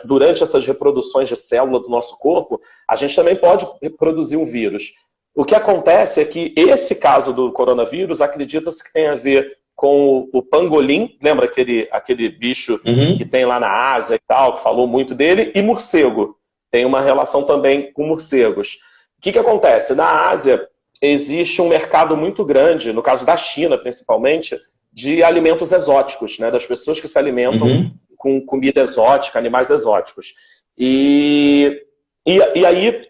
durante essas reproduções de célula do nosso corpo, a gente também pode reproduzir um vírus. O que acontece é que esse caso do coronavírus acredita-se que tem a ver com o pangolim, lembra aquele bicho que tem lá na Ásia e tal, que falou muito dele, e morcego. Tem uma relação também com morcegos. O que acontece? Na Ásia existe um mercado muito grande, no caso da China principalmente, de alimentos exóticos, né? Das pessoas que se alimentam com comida exótica, animais exóticos. E aí,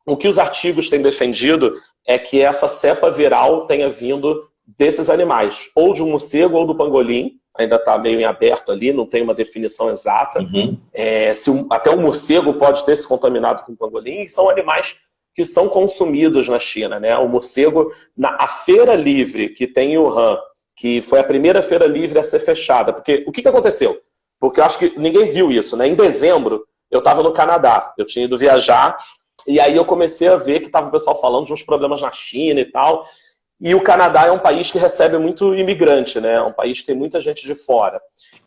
o que os artigos têm defendido é que essa cepa viral tenha vindo desses animais, ou de um morcego ou do pangolim, ainda está meio em aberto ali, não tem uma definição exata. Uhum. Até o morcego pode ter se contaminado com pangolim, e são animais que são consumidos na China, né? O morcego, a feira livre que tem em Wuhan, que foi a primeira feira livre a ser fechada, porque o que aconteceu? Porque eu acho que ninguém viu isso, né? Em dezembro, eu estava no Canadá, eu tinha ido viajar, e aí eu comecei a ver que estava o pessoal falando de uns problemas na China e tal. E o Canadá é um país que recebe muito imigrante, né? É um país que tem muita gente de fora.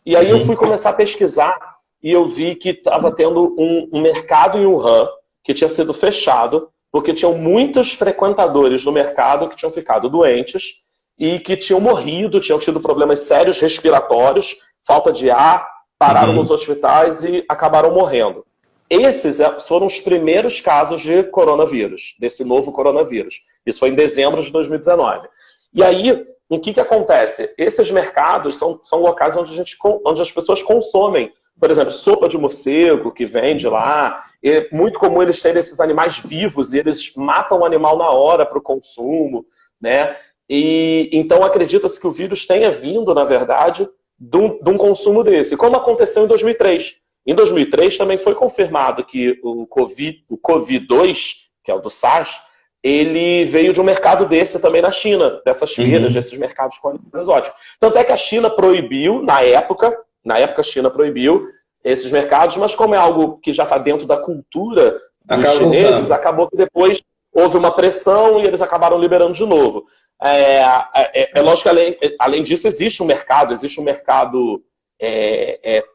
E aí eu fui começar a pesquisar e eu vi que estava tendo um mercado em Wuhan que tinha sido fechado porque tinham muitos frequentadores no mercado que tinham ficado doentes e que tinham morrido, tinham tido problemas sérios respiratórios, falta de ar, pararam nos hospitais e acabaram morrendo. Esses foram os primeiros casos de coronavírus, desse novo coronavírus. Isso foi em dezembro de 2019. E aí, o que acontece? Esses mercados são locais onde as pessoas consomem, por exemplo, sopa de morcego, que vende lá. É muito comum eles terem esses animais vivos e eles matam o animal na hora para o consumo, né? E então acredita-se que o vírus tenha vindo, na verdade, de um consumo desse, como aconteceu em 2003. Em 2003 também foi confirmado que o Covid-2, que é o do SARS, ele veio de um mercado desse também na China, dessas feiras, desses mercados com animais exóticos. Tanto é que a China proibiu, na época a China proibiu esses mercados, mas como é algo que já está dentro da cultura dos chineses, acabou que depois houve uma pressão e eles acabaram liberando de novo. É lógico que além disso existe um mercado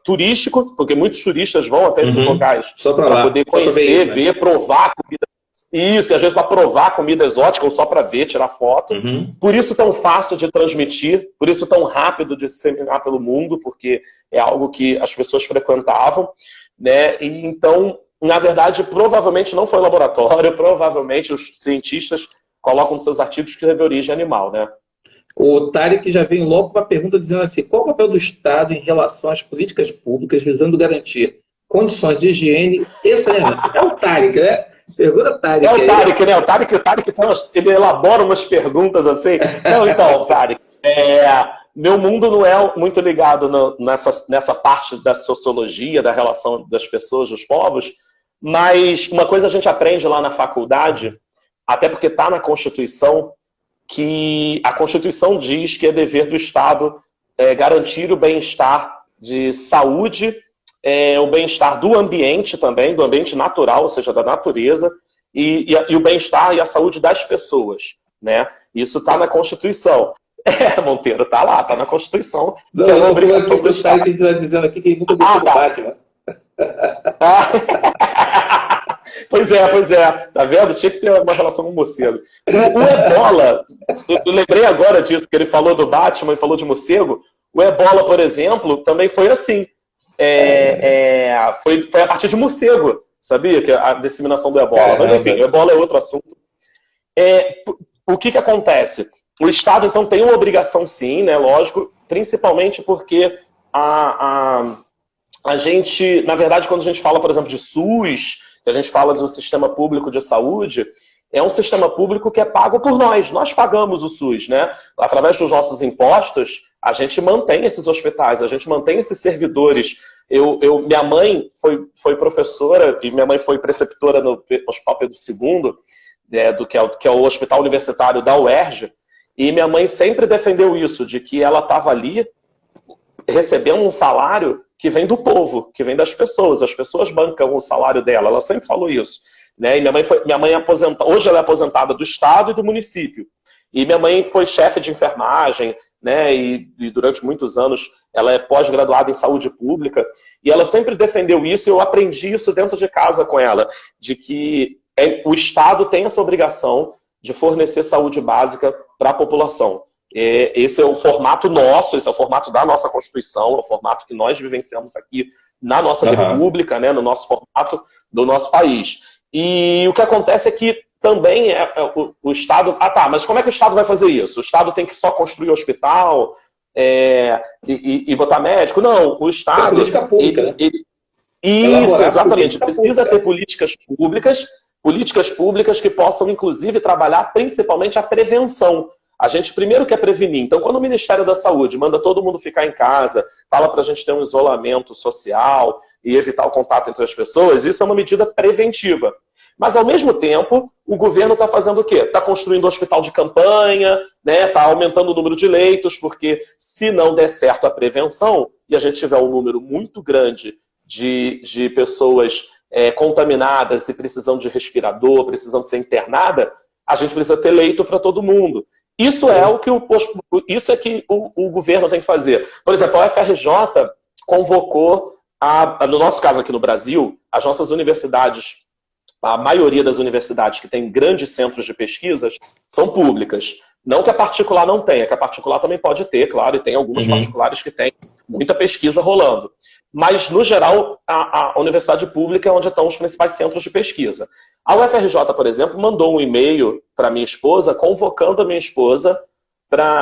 turístico, porque muitos turistas vão até esses locais para poder conhecer, ver, provar a comida. Isso, e às vezes para provar comida exótica ou só para ver, tirar foto. Por isso tão fácil de transmitir, por isso tão rápido de disseminar pelo mundo, porque é algo que as pessoas frequentavam, né? E então, na verdade, provavelmente não foi laboratório, provavelmente os cientistas colocam nos seus artigos que teve origem animal, né? O Tarek já vem logo com uma pergunta dizendo assim: qual o papel do Estado em relação às políticas públicas visando garantir condições de higiene e saneamento? É o Tarek, né? Pergunta Tarek. É o Tarek, né? O Tarek ele elabora umas perguntas assim. Não, então, Tarek, meu mundo não é muito ligado nessa parte da sociologia, da relação das pessoas, dos povos, mas uma coisa a gente aprende lá na faculdade, até porque está na Constituição, que a Constituição diz que é dever do Estado garantir o bem-estar de saúde, o bem-estar do ambiente também, do ambiente natural, ou seja, da natureza, e o bem-estar e a saúde das pessoas, né? Isso está na Constituição. Monteiro, tá lá, tá na Constituição. Não, é uma obrigação do Estado que ele está dizendo aqui que ele nunca gostou do Batman. Pois é. Tá vendo? Tinha que ter uma relação com o morcego. O Ebola, eu lembrei agora disso, que ele falou do Batman e falou de morcego. O Ebola, por exemplo, também foi assim. Foi a partir de morcego, sabia? Que a disseminação do Ebola. Mas enfim, o Ebola é outro assunto. O que acontece? O Estado, então, tem uma obrigação, sim, né? Lógico, principalmente porque a gente, na verdade, quando a gente fala, por exemplo, de SUS, que a gente fala do sistema público de saúde, é um sistema público que é pago por nós. Nós pagamos o SUS, né? Através dos nossos impostos, a gente mantém esses hospitais, a gente mantém esses servidores. Minha mãe foi professora e minha mãe foi preceptora no Hospital Pedro II, que é o hospital universitário da UERJ, e minha mãe sempre defendeu isso, de que ela estava ali recebendo um salário que vem do povo, que vem das pessoas. As pessoas bancam o salário dela. Ela sempre falou isso, né? E minha mãe hoje ela é aposentada do Estado e do município. E minha mãe foi chefe de enfermagem, né? E durante muitos anos ela é pós-graduada em saúde pública. E ela sempre defendeu isso, e eu aprendi isso dentro de casa com ela, de que o Estado tem essa obrigação de fornecer saúde básica para a população. Esse é o formato nosso, esse é o formato da nossa Constituição, é o formato que nós vivenciamos aqui na nossa República, né, no nosso formato do nosso país. E o que acontece é que também o Estado... mas como é que o Estado vai fazer isso? O Estado tem que só construir hospital e botar médico? Não, o Estado... Isso é política pública, Isso, exatamente. Precisa ter políticas públicas que possam, inclusive, trabalhar principalmente a A gente primeiro quer prevenir. Então, quando o Ministério da Saúde manda todo mundo ficar em casa, fala para a gente ter um isolamento social e evitar o contato entre as pessoas, isso é uma medida preventiva. Mas, ao mesmo tempo, o governo está fazendo o quê? Está construindo um hospital de campanha, né? Está aumentando o número de leitos, porque se não der certo a prevenção, e a gente tiver um número muito grande de pessoas contaminadas e precisando de respirador, precisando ser internada, a gente precisa ter leito para todo mundo. Isso Sim. é o que o governo tem que fazer. Por exemplo, a UFRJ convocou, no nosso caso aqui no Brasil, as nossas universidades, a maioria das universidades que tem grandes centros de pesquisas são públicas. Não que a particular não tenha, que a particular também pode ter, claro, e tem algumas particulares que têm muita pesquisa rolando. Mas, no geral, a universidade pública é onde estão os principais centros de pesquisa. A UFRJ, por exemplo, mandou um e-mail para minha esposa, convocando a minha esposa,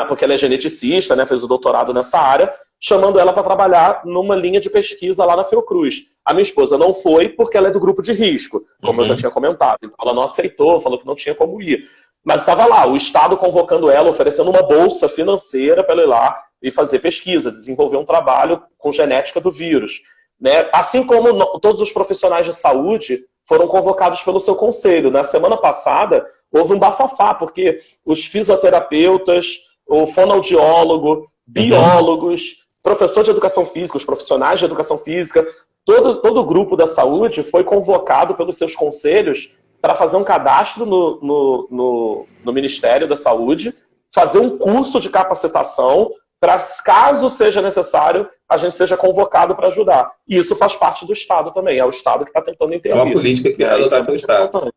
porque ela é geneticista, né, fez o doutorado nessa área, chamando ela para trabalhar numa linha de pesquisa lá na Fiocruz. A minha esposa não foi porque ela é do grupo de risco, como eu já tinha comentado. Então ela não aceitou, falou que não tinha como ir. Mas estava lá, o Estado convocando ela, oferecendo uma bolsa financeira para ela ir lá e fazer pesquisa, desenvolver um trabalho com genética do vírus. Né? Assim como todos os profissionais de saúde foram convocados pelo seu conselho. Na semana passada, houve um bafafá, porque os fisioterapeutas, o fonoaudiólogo, biólogos, professor de educação física, os profissionais de educação física, todo o grupo da saúde foi convocado pelos seus conselhos para fazer um cadastro no Ministério da Saúde, fazer um curso de capacitação para, caso seja necessário, a gente seja convocado para ajudar. E isso faz parte do Estado também, é o Estado que está tentando intervir. É uma política que é adotada pelo Estado.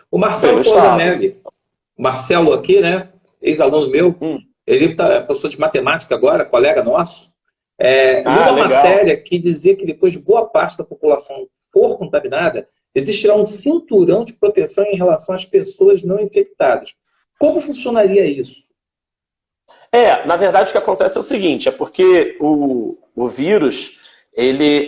O Marcelo Posanelli, o Marcelo aqui, ex-aluno meu, ele é professor de matemática agora, colega nosso, numa matéria que dizia que depois de boa parte da população for contaminada, existirá um cinturão de proteção em relação às pessoas não infectadas. Como funcionaria isso? Na verdade o que acontece é o seguinte, é porque o vírus,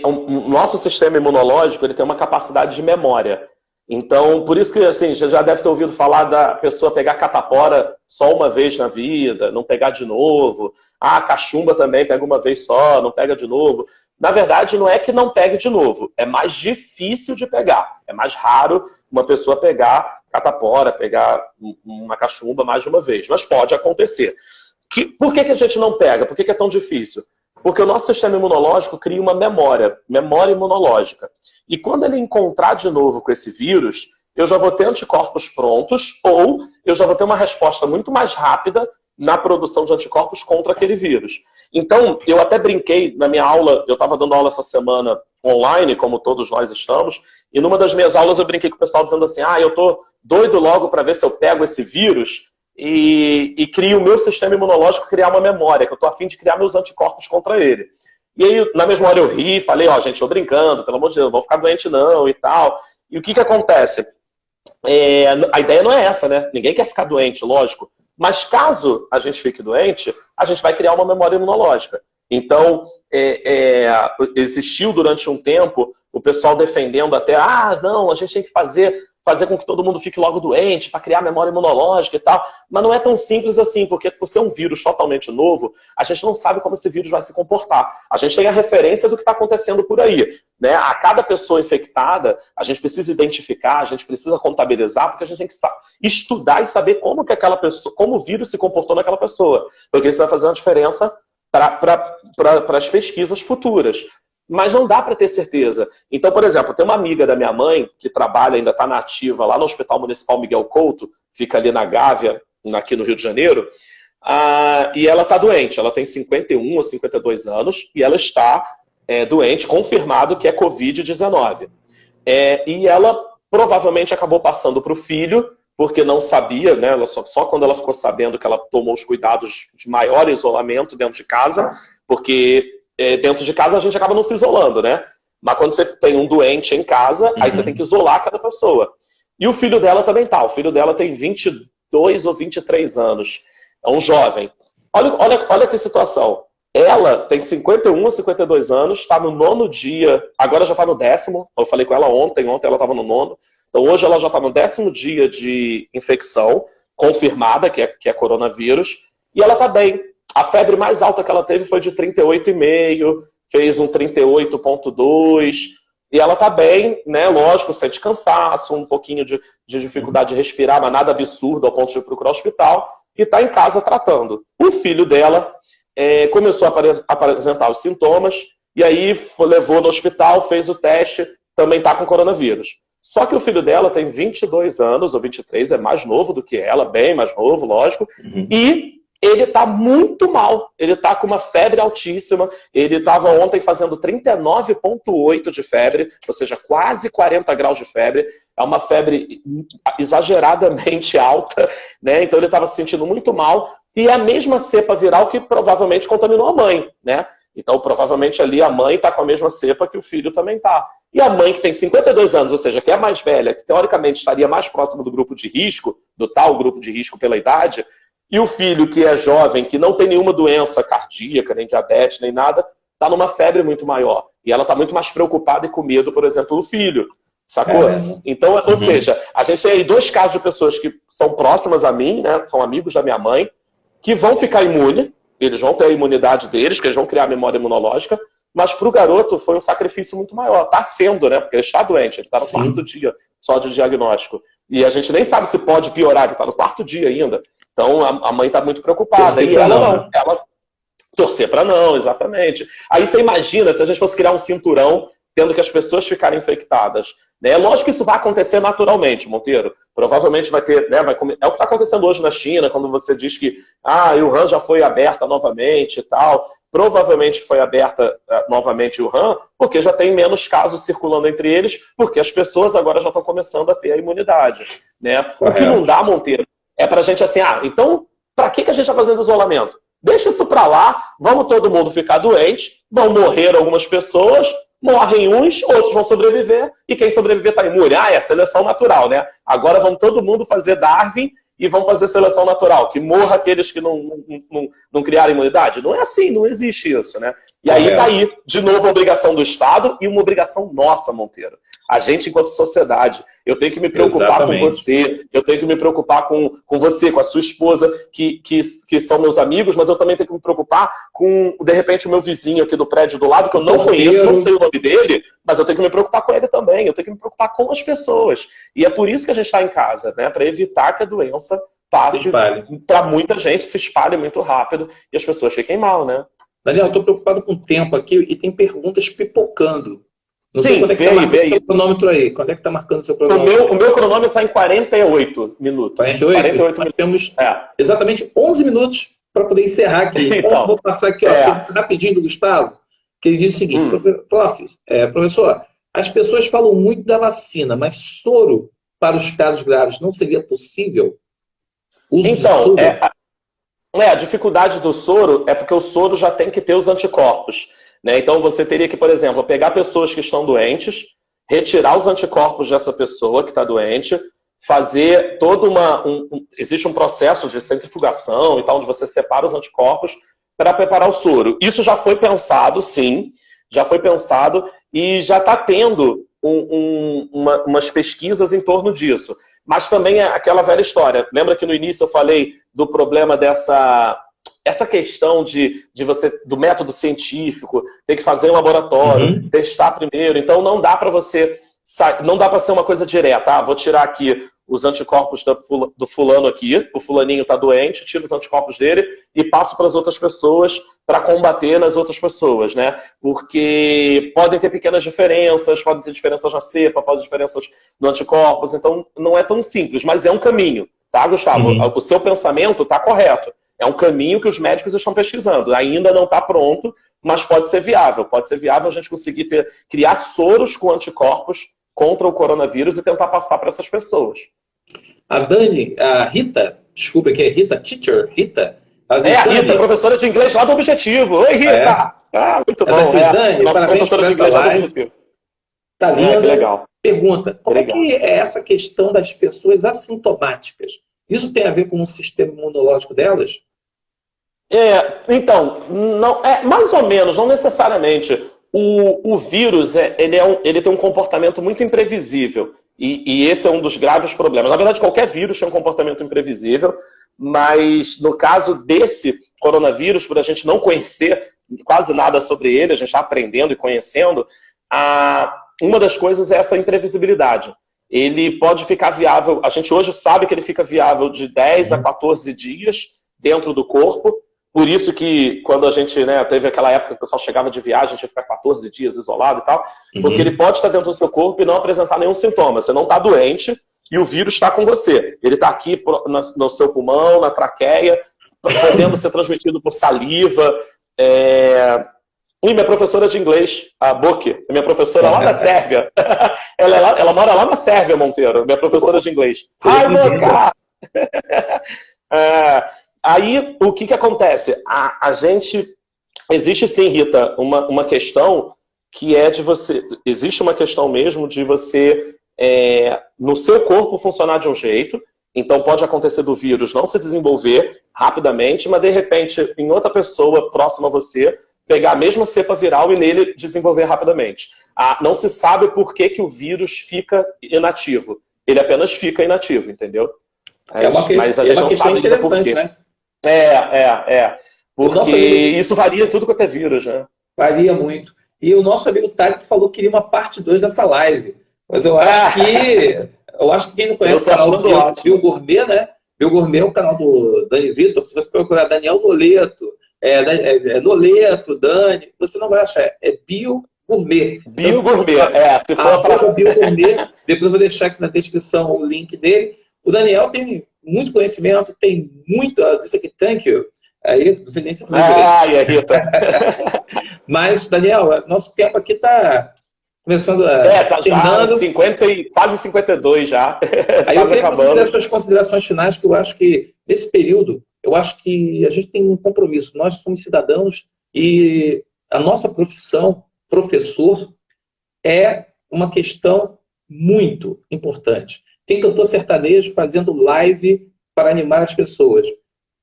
o nosso sistema imunológico, ele tem uma capacidade de memória. Então, por isso que assim, já deve ter ouvido falar da pessoa pegar catapora só uma vez na vida, não pegar de novo. Cachumba também pega uma vez só, não pega de novo. Na verdade, não é que não pegue de novo, é mais difícil de pegar. É mais raro uma pessoa pegar catapora, pegar uma cachumba mais de uma vez, mas pode acontecer. Por que a gente não pega? Por que é tão difícil? Porque o nosso sistema imunológico cria uma memória imunológica. E quando ele encontrar de novo com esse vírus, eu já vou ter anticorpos prontos ou eu já vou ter uma resposta muito mais rápida na produção de anticorpos contra aquele vírus. Então, eu até brinquei na minha aula, eu estava dando aula essa semana online, como todos nós estamos, e numa das minhas aulas eu brinquei com o pessoal dizendo assim, eu tô doido logo para ver se eu pego esse vírus e crio o meu sistema imunológico criar uma memória, que eu tô a fim de criar meus anticorpos contra ele. E aí, na mesma hora eu ri, falei, gente, tô brincando, pelo amor de Deus, não vou ficar doente não e tal. E o que acontece? A ideia não é essa, né? Ninguém quer ficar doente, lógico. Mas caso a gente fique doente, a gente vai criar uma memória imunológica. Então, existiu durante um tempo o pessoal defendendo até, não, a gente tem que fazer com que todo mundo fique logo doente para criar memória imunológica e tal. Mas não é tão simples assim, porque por ser um vírus totalmente novo, a gente não sabe como esse vírus vai se comportar. A gente tem a referência do que está acontecendo por aí. Né? A cada pessoa infectada, a gente precisa identificar, a gente precisa contabilizar, porque a gente tem que estudar e saber como que aquela pessoa, como o vírus se comportou naquela pessoa. Porque isso vai fazer uma diferença para as pesquisas futuras. Mas não dá para ter certeza. Então, por exemplo, tem uma amiga da minha mãe que trabalha, ainda está na ativa lá no Hospital Municipal Miguel Couto, fica ali na Gávea, aqui no Rio de Janeiro, e ela está doente. Ela tem 51 ou 52 anos e ela está doente, confirmado que é Covid-19. E ela provavelmente acabou passando para o filho, porque não sabia, né? Só quando ela ficou sabendo que ela tomou os cuidados de maior isolamento dentro de casa, porque dentro de casa a gente acaba não se isolando, né? Mas quando você tem um doente em casa, aí você tem que isolar cada pessoa. E o filho dela também tá. O filho dela tem 22 ou 23 anos. É um jovem. Olha que situação. Ela tem 51 ou 52 anos, está no 9º dia, agora já está no 10º. Eu falei com ela ontem ela estava no 9º. Então hoje ela já está no 10º dia de infecção, confirmada, que é coronavírus. e ela está bem. A febre mais alta que ela teve foi de 38,5, fez um 38,2, e ela está bem, né? Lógico, sente cansaço, um pouquinho de dificuldade de respirar, mas nada absurdo ao ponto de ir procurar o hospital, e está em casa tratando. O filho dela começou a apresentar os sintomas, e aí levou no hospital, fez o teste, também está com coronavírus. Só que o filho dela tem 22 anos, ou 23, é mais novo do que ela, bem mais novo, lógico, e ele está muito mal, ele está com uma febre altíssima, ele estava ontem fazendo 39,8 de febre, ou seja, quase 40 graus de febre, é uma febre exageradamente alta, né? Então ele estava se sentindo muito mal, e é a mesma cepa viral que provavelmente contaminou a mãe, né? Então provavelmente ali a mãe está com a mesma cepa que o filho também está. E a mãe que tem 52 anos, ou seja, que é a mais velha, que teoricamente estaria mais próxima do grupo de risco, do tal grupo de risco pela idade, e o filho, que é jovem, que não tem nenhuma doença cardíaca, nem diabetes, nem nada, está numa febre muito maior. E ela está muito mais preocupada e com medo, por exemplo, do filho. Sacou? Então, ou seja, a gente tem aí 2 casos de pessoas que são próximas a mim, né, são amigos da minha mãe, que vão ficar imunes, eles vão ter a imunidade deles, porque eles vão criar a memória imunológica, mas para o garoto foi um sacrifício muito maior. Está sendo, né? Porque ele está doente, ele está no 4º dia só de diagnóstico. E a gente nem sabe se pode piorar, ele está no 4º dia ainda. Então a mãe está muito preocupada. Torcer e ela não. Ela torcer para não, exatamente. Aí você imagina se a gente fosse criar um cinturão tendo que as pessoas ficarem infectadas. Né? Lógico que isso vai acontecer naturalmente, Monteiro. Provavelmente vai ter... Né, é o que está acontecendo hoje na China, quando você diz que Wuhan já foi aberta novamente e tal. Provavelmente foi aberta novamente Wuhan, porque já tem menos casos circulando entre eles, porque as pessoas agora já estão começando a ter a imunidade. Né? O que não dá, Monteiro, é pra gente assim, então, pra que a gente está fazendo isolamento? Deixa isso pra lá, vamos todo mundo ficar doente, vão morrer algumas pessoas, morrem uns, outros vão sobreviver, e quem sobreviver está imune. É seleção natural, né? Agora vamos todo mundo fazer Darwin e vamos fazer seleção natural, que morra aqueles que não criaram imunidade. Não é assim, não existe isso, né? E aí tá aí, de novo, a obrigação do Estado e uma obrigação nossa, Monteiro. A gente, enquanto sociedade, eu tenho que me preocupar com você, eu tenho que me preocupar com você, com a sua esposa, que são meus amigos, mas eu também tenho que me preocupar com, de repente, o meu vizinho aqui do prédio do lado, que eu não conheço, não sei o nome dele, mas eu tenho que me preocupar com ele também, eu tenho que me preocupar com as pessoas. E é por isso que a gente está em casa, né? Para evitar que a doença passe para muita gente, se espalhe muito rápido e as pessoas fiquem mal, né? Daniel, eu estou preocupado com o tempo aqui e tem perguntas pipocando. Não sei quando é que está marcando o seu cronômetro aí. Quando é que está marcando o seu cronômetro? O meu cronômetro está em 48 minutos. 48 minutos. Temos exatamente 11 minutos para poder encerrar aqui. Então, vou passar aqui rapidinho do Gustavo, que ele diz o seguinte, professor, as pessoas falam muito da vacina, mas soro para os casos graves não seria possível? Então, a dificuldade do soro é porque o soro já tem que ter os anticorpos. Né? Então você teria que, por exemplo, pegar pessoas que estão doentes, retirar os anticorpos dessa pessoa que está doente, fazer toda existe um processo de centrifugação e tal, onde você separa os anticorpos para preparar o soro. Isso já foi pensado, sim, já foi pensado e já está tendo umas pesquisas em torno disso. Mas também é aquela velha história. Lembra que no início eu falei do problema essa questão do método científico, ter que fazer um laboratório, testar primeiro. Então não dá para não dá para ser uma coisa direta. Vou tirar aqui os anticorpos do fulano aqui, o fulaninho está doente, tiro os anticorpos dele e passo para as outras pessoas para combater nas outras pessoas, né? Porque podem ter pequenas diferenças, podem ter diferenças na cepa, podem ter diferenças no anticorpos, então não é tão simples, mas é um caminho, tá, Gustavo? O seu pensamento está correto. É um caminho que os médicos estão pesquisando. Ainda não está pronto, mas pode ser viável. Pode ser viável a gente conseguir criar soros com anticorpos contra o coronavírus e tentar passar para essas pessoas. A Rita, desculpa aqui, é Rita, teacher, Rita. A Rita, professora de inglês lá do Objetivo. Oi, Rita! Muito bom. Dani, nossa professora de inglês lá do Objetivo. Tá lindo. Que legal. Pergunta, como é que é essa questão das pessoas assintomáticas? Isso tem a ver com o sistema imunológico delas? Então, não, mais ou menos, não necessariamente. O vírus, ele tem um comportamento muito imprevisível. E esse é um dos graves problemas. Na verdade, qualquer vírus tem um comportamento imprevisível, mas no caso desse coronavírus, por a gente não conhecer quase nada sobre ele, a gente está aprendendo e conhecendo, uma das coisas é essa imprevisibilidade. Ele pode ficar viável, a gente hoje sabe que ele fica viável de 10 a 14 dias dentro do corpo, por isso que quando a gente, né, teve aquela época que o pessoal chegava de viagem, a gente ia ficar 14 dias isolado e tal, porque ele pode estar dentro do seu corpo e não apresentar nenhum sintoma. Você não está doente e o vírus está com você. Ele está aqui no seu pulmão, na traqueia, podendo ser transmitido por saliva. E minha professora de inglês, a Boki, minha professora lá da Sérvia, ela mora lá na Sérvia, Monteiro, minha professora de inglês. Ai, Boca! Aí, o que acontece? A gente... Existe sim, Rita, uma questão que é de você... Existe uma questão mesmo de você, no seu corpo, funcionar de um jeito. Então, pode acontecer do vírus não se desenvolver rapidamente, mas, de repente, em outra pessoa próxima a você, pegar a mesma cepa viral e nele desenvolver rapidamente. Não se sabe por que o vírus fica inativo. Ele apenas fica inativo, entendeu? Mas a gente não sabe interessante, né? Porque isso varia tudo quanto é vírus, né? Varia muito. E o nosso amigo Tarek falou que queria uma parte 2 dessa live. Mas eu acho que quem não conhece o canal do Bio Gourmet, né? Bio Gourmet é o canal do Dani Vitor. Se você procurar Daniel Noleto, Noleto, Dani, você não vai achar. É Bio Gourmet. Bio Gourmet, se for para Bio Gourmet, depois eu vou deixar aqui na descrição o link dele. O Daniel tem muito conhecimento, tem muito. Isso aqui, thank you. Aí você nem se Rita. Mas, Daniel, nosso tempo aqui está começando a. Tá já 50 quase 52 já. Aí eu queria fazer essas considerações finais, que eu acho que, nesse período, eu acho que a gente tem um compromisso. Nós somos cidadãos e a nossa profissão, professor, é uma questão muito importante. Tem cantor sertanejo fazendo live para animar as pessoas.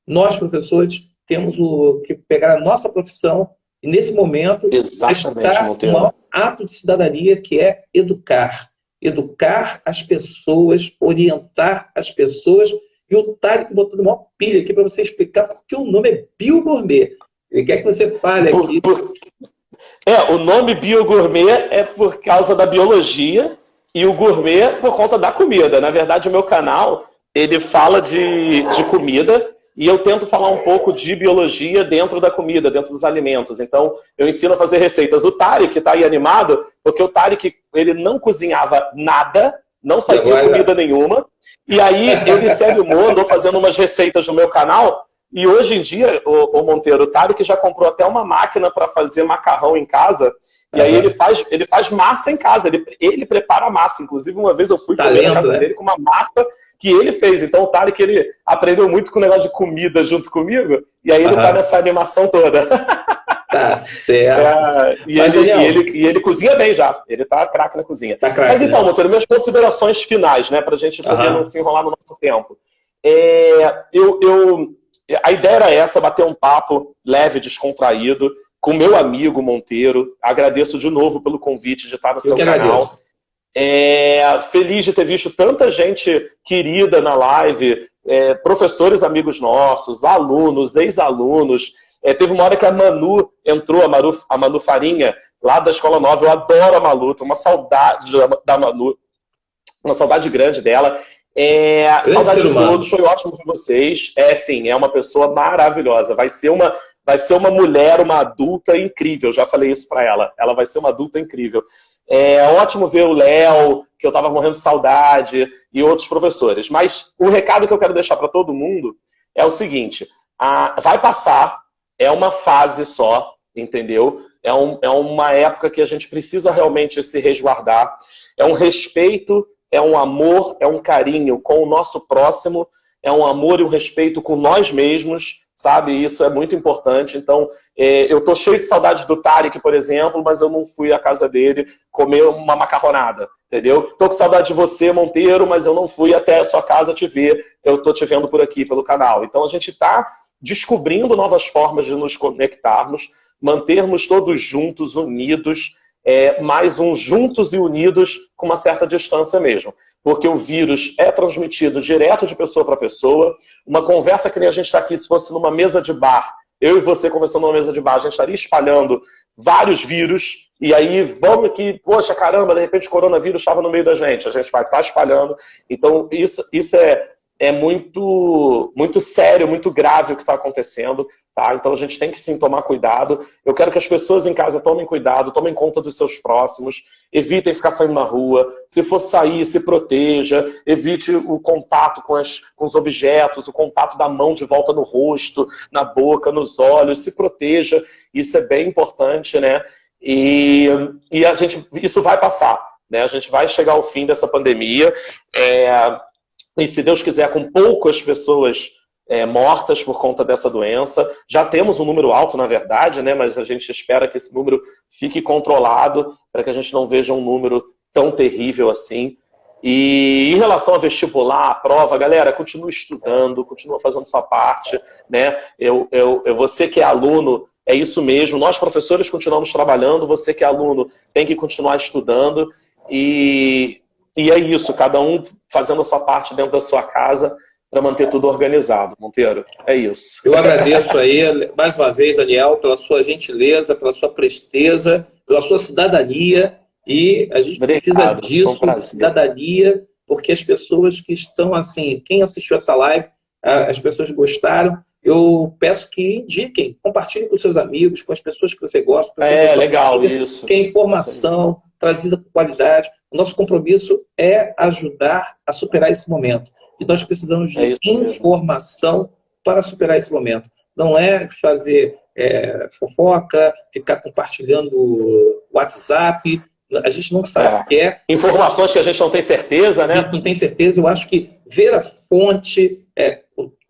Nós, professores, temos que pegar a nossa profissão e, nesse momento, prestar um ato de cidadania que é educar. Educar as pessoas, orientar as pessoas. E o Tarek botou uma pilha aqui para você explicar porque o nome é Bio Gourmet. Ele quer que você fale aqui. O nome Bio Gourmet é por causa da biologia e o gourmet por conta da comida. Na verdade, o meu canal, ele fala de comida e eu tento falar um pouco de biologia dentro da comida, dentro dos alimentos. Então, eu ensino a fazer receitas. O Tarek está aí animado porque o Tarek, ele não cozinhava nada, não fazia comida nenhuma. E aí, ele se animou, andou fazendo umas receitas no meu canal. E hoje em dia, o Monteiro, o Tarek já comprou até uma máquina para fazer macarrão em casa. E aí ele faz massa em casa, ele prepara a massa. Inclusive, uma vez eu fui comer na casa dele com uma massa que ele fez. Então o Tarek, ele aprendeu muito com o negócio de comida junto comigo. E aí ele tá nessa animação toda. Tá certo. E ele cozinha bem já. Ele tá craque na cozinha. Mas então, Monteiro, minhas considerações finais, né? Pra gente poder não se enrolar no nosso tempo. A ideia era essa, bater um papo leve, descontraído, com meu amigo Monteiro. Agradeço de novo pelo convite de estar no seu canal. Feliz de ter visto tanta gente querida na live, professores amigos nossos, alunos, ex-alunos. Teve uma hora que a Manu entrou, a Manu Farinha, lá da Escola Nova. Eu adoro a Manu, tenho uma saudade da Manu, uma saudade grande dela. Saudade de todos, foi ótimo com vocês. Sim, é uma pessoa maravilhosa. Vai ser uma mulher, uma adulta incrível. Já falei isso pra ela. Ela vai ser uma adulta incrível. É ótimo ver o Léo, que eu tava morrendo de saudade, e outros professores. Mas o recado que eu quero deixar para todo mundo é o seguinte: vai passar, é uma fase só, entendeu? É uma época que a gente precisa realmente se resguardar. É um respeito, é um amor, é um carinho com o nosso próximo, é um amor e um respeito com nós mesmos, sabe? Isso é muito importante. Então, eu tô cheio de saudades do Tarek, por exemplo, mas eu não fui à casa dele comer uma macarronada, entendeu? Tô com saudade de você, Monteiro, mas eu não fui até a sua casa te ver. Eu tô te vendo por aqui, pelo canal. Então, a gente tá descobrindo novas formas de nos conectarmos, mantermos todos juntos, unidos, mais um juntos e unidos com uma certa distância mesmo. Porque o vírus é transmitido direto de pessoa para pessoa. Uma conversa que nem a gente está aqui, se fosse numa mesa de bar, eu e você conversando numa mesa de bar, a gente estaria espalhando vários vírus, e aí vamos que, poxa, caramba, de repente o coronavírus estava no meio da gente, a gente vai estar espalhando. Então isso é muito, muito sério, muito grave o que está acontecendo, tá? Então a gente tem que sim tomar cuidado. Eu quero que as pessoas em casa tomem cuidado, tomem conta dos seus próximos, evitem ficar saindo na rua. Se for sair, se proteja, evite o contato com os objetos, o contato da mão de volta no rosto, na boca, nos olhos, se proteja. Isso é bem importante, né? E isso vai passar, né? A gente vai chegar ao fim dessa pandemia. E se Deus quiser, com poucas pessoas mortas por conta dessa doença. Já temos um número alto, na verdade, né? Mas a gente espera que esse número fique controlado para que a gente não veja um número tão terrível assim. E em relação a vestibular, a prova, galera, continue estudando, continue fazendo sua parte, né? Você que é aluno, é isso mesmo. Nós, professores, continuamos trabalhando. Você que é aluno tem que continuar estudando. E é isso, cada um fazendo a sua parte dentro da sua casa para manter tudo organizado. Monteiro, é isso. Eu agradeço aí, mais uma vez, Daniel, pela sua gentileza, pela sua presteza, pela sua cidadania. E a gente precisa disso, de cidadania, porque as pessoas que estão assim, quem assistiu essa live, as pessoas gostaram, eu peço que indiquem, compartilhem com seus amigos, com as pessoas que você gosta. Legal isso. Que é informação trazida com qualidade. O nosso compromisso é ajudar a superar esse momento. E nós precisamos de informação para superar esse momento. Não é fazer fofoca, ficar compartilhando WhatsApp. A gente não sabe o que é. Informações que a gente não tem certeza, né? Não tem certeza. Eu acho que ver a fonte,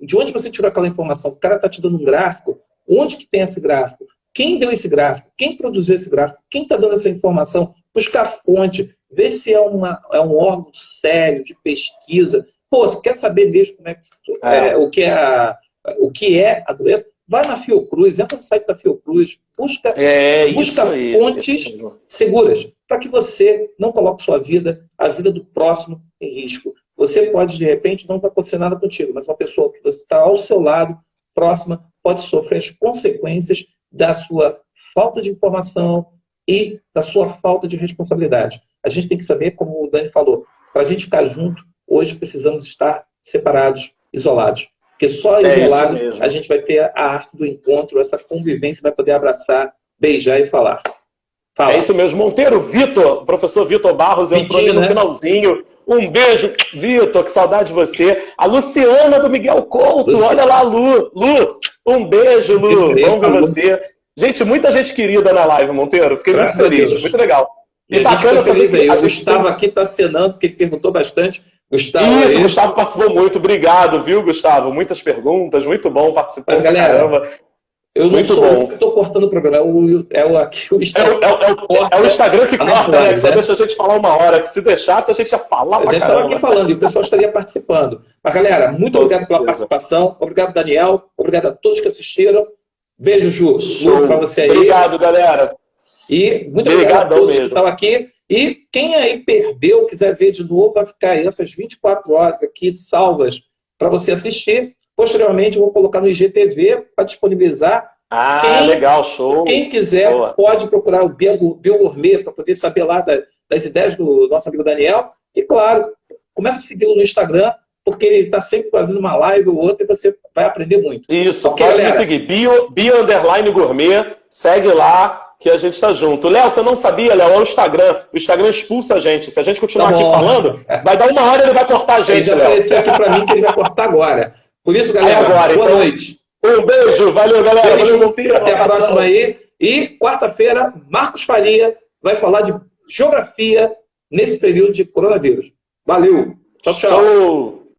de onde você tirou aquela informação. O cara está te dando um gráfico. Onde que tem esse gráfico? Quem deu esse gráfico? Quem produziu esse gráfico? Quem está dando essa informação? Buscar a fonte. Ver se é um órgão sério de pesquisa. Pô, você quer saber mesmo como o que é a doença? Vai na Fiocruz, entra no site da Fiocruz, busca fontes seguras, para que você não coloque sua vida, a vida do próximo em risco. Você pode, de repente, não acontecer nada contigo, mas uma pessoa que você está ao seu lado, próxima, pode sofrer as consequências da sua falta de informação e da sua falta de responsabilidade. A gente tem que saber, como o Dani falou, para a gente ficar junto, hoje precisamos estar separados, isolados. Porque só isolado a gente vai ter a arte do encontro, essa convivência, vai poder abraçar, beijar e falar. Fala. É isso mesmo. Monteiro, Vitor, o professor Vitor Barros entrou ali no finalzinho. Um beijo, Vitor, que saudade de você. A Luciana do Miguel Couto, olha lá, Lu. Lu, um beijo, Lu. Vamos ver você. Gente, muita gente querida na live, Monteiro. Fiquei muito feliz, muito legal. E bacana saber que o Gustavo aqui está acenando, porque ele perguntou bastante. Gustavo, isso, Gustavo participou muito. Obrigado, viu, Gustavo? Muitas perguntas, muito bom participar. Mas, galera, caramba. Eu não estou cortando o programa, aqui o Instagram. É o Instagram que corta, né? Que só deixa a gente falar uma hora, que se deixasse a gente ia falar pra caramba. A gente estava aqui falando e o pessoal estaria participando. Mas, galera, muito obrigado pela participação. Obrigado, Daniel. Obrigado a todos que assistiram. Beijo, Ju. Para você aí. Obrigado, galera. E muito obrigado a todos que estão aqui. E quem aí perdeu, quiser ver de novo, vai ficar aí essas 24 horas aqui salvas para você assistir. Posteriormente, eu vou colocar no IGTV para disponibilizar. Legal, show. Quem quiser pode procurar o Biogourmet para poder saber lá das ideias do nosso amigo Daniel. E, claro, começa a segui-lo no Instagram, porque ele está sempre fazendo uma live ou outra e você vai aprender muito. Isso, pode me seguir. Bio_gourmet, segue lá. Que a gente está junto. Léo, você não sabia, Léo? É o Instagram. O Instagram expulsa a gente. Se a gente continuar aqui falando, vai dar uma hora e ele vai cortar a gente, Léo. Ele já apareceu aqui para mim que ele vai cortar agora. Por isso, galera, boa noite. Um beijo. Valeu, galera. Valeu, Monteiro. Até a próxima aí. E quarta-feira, Marcos Faria vai falar de geografia nesse período de coronavírus. Valeu. Tchau, tchau.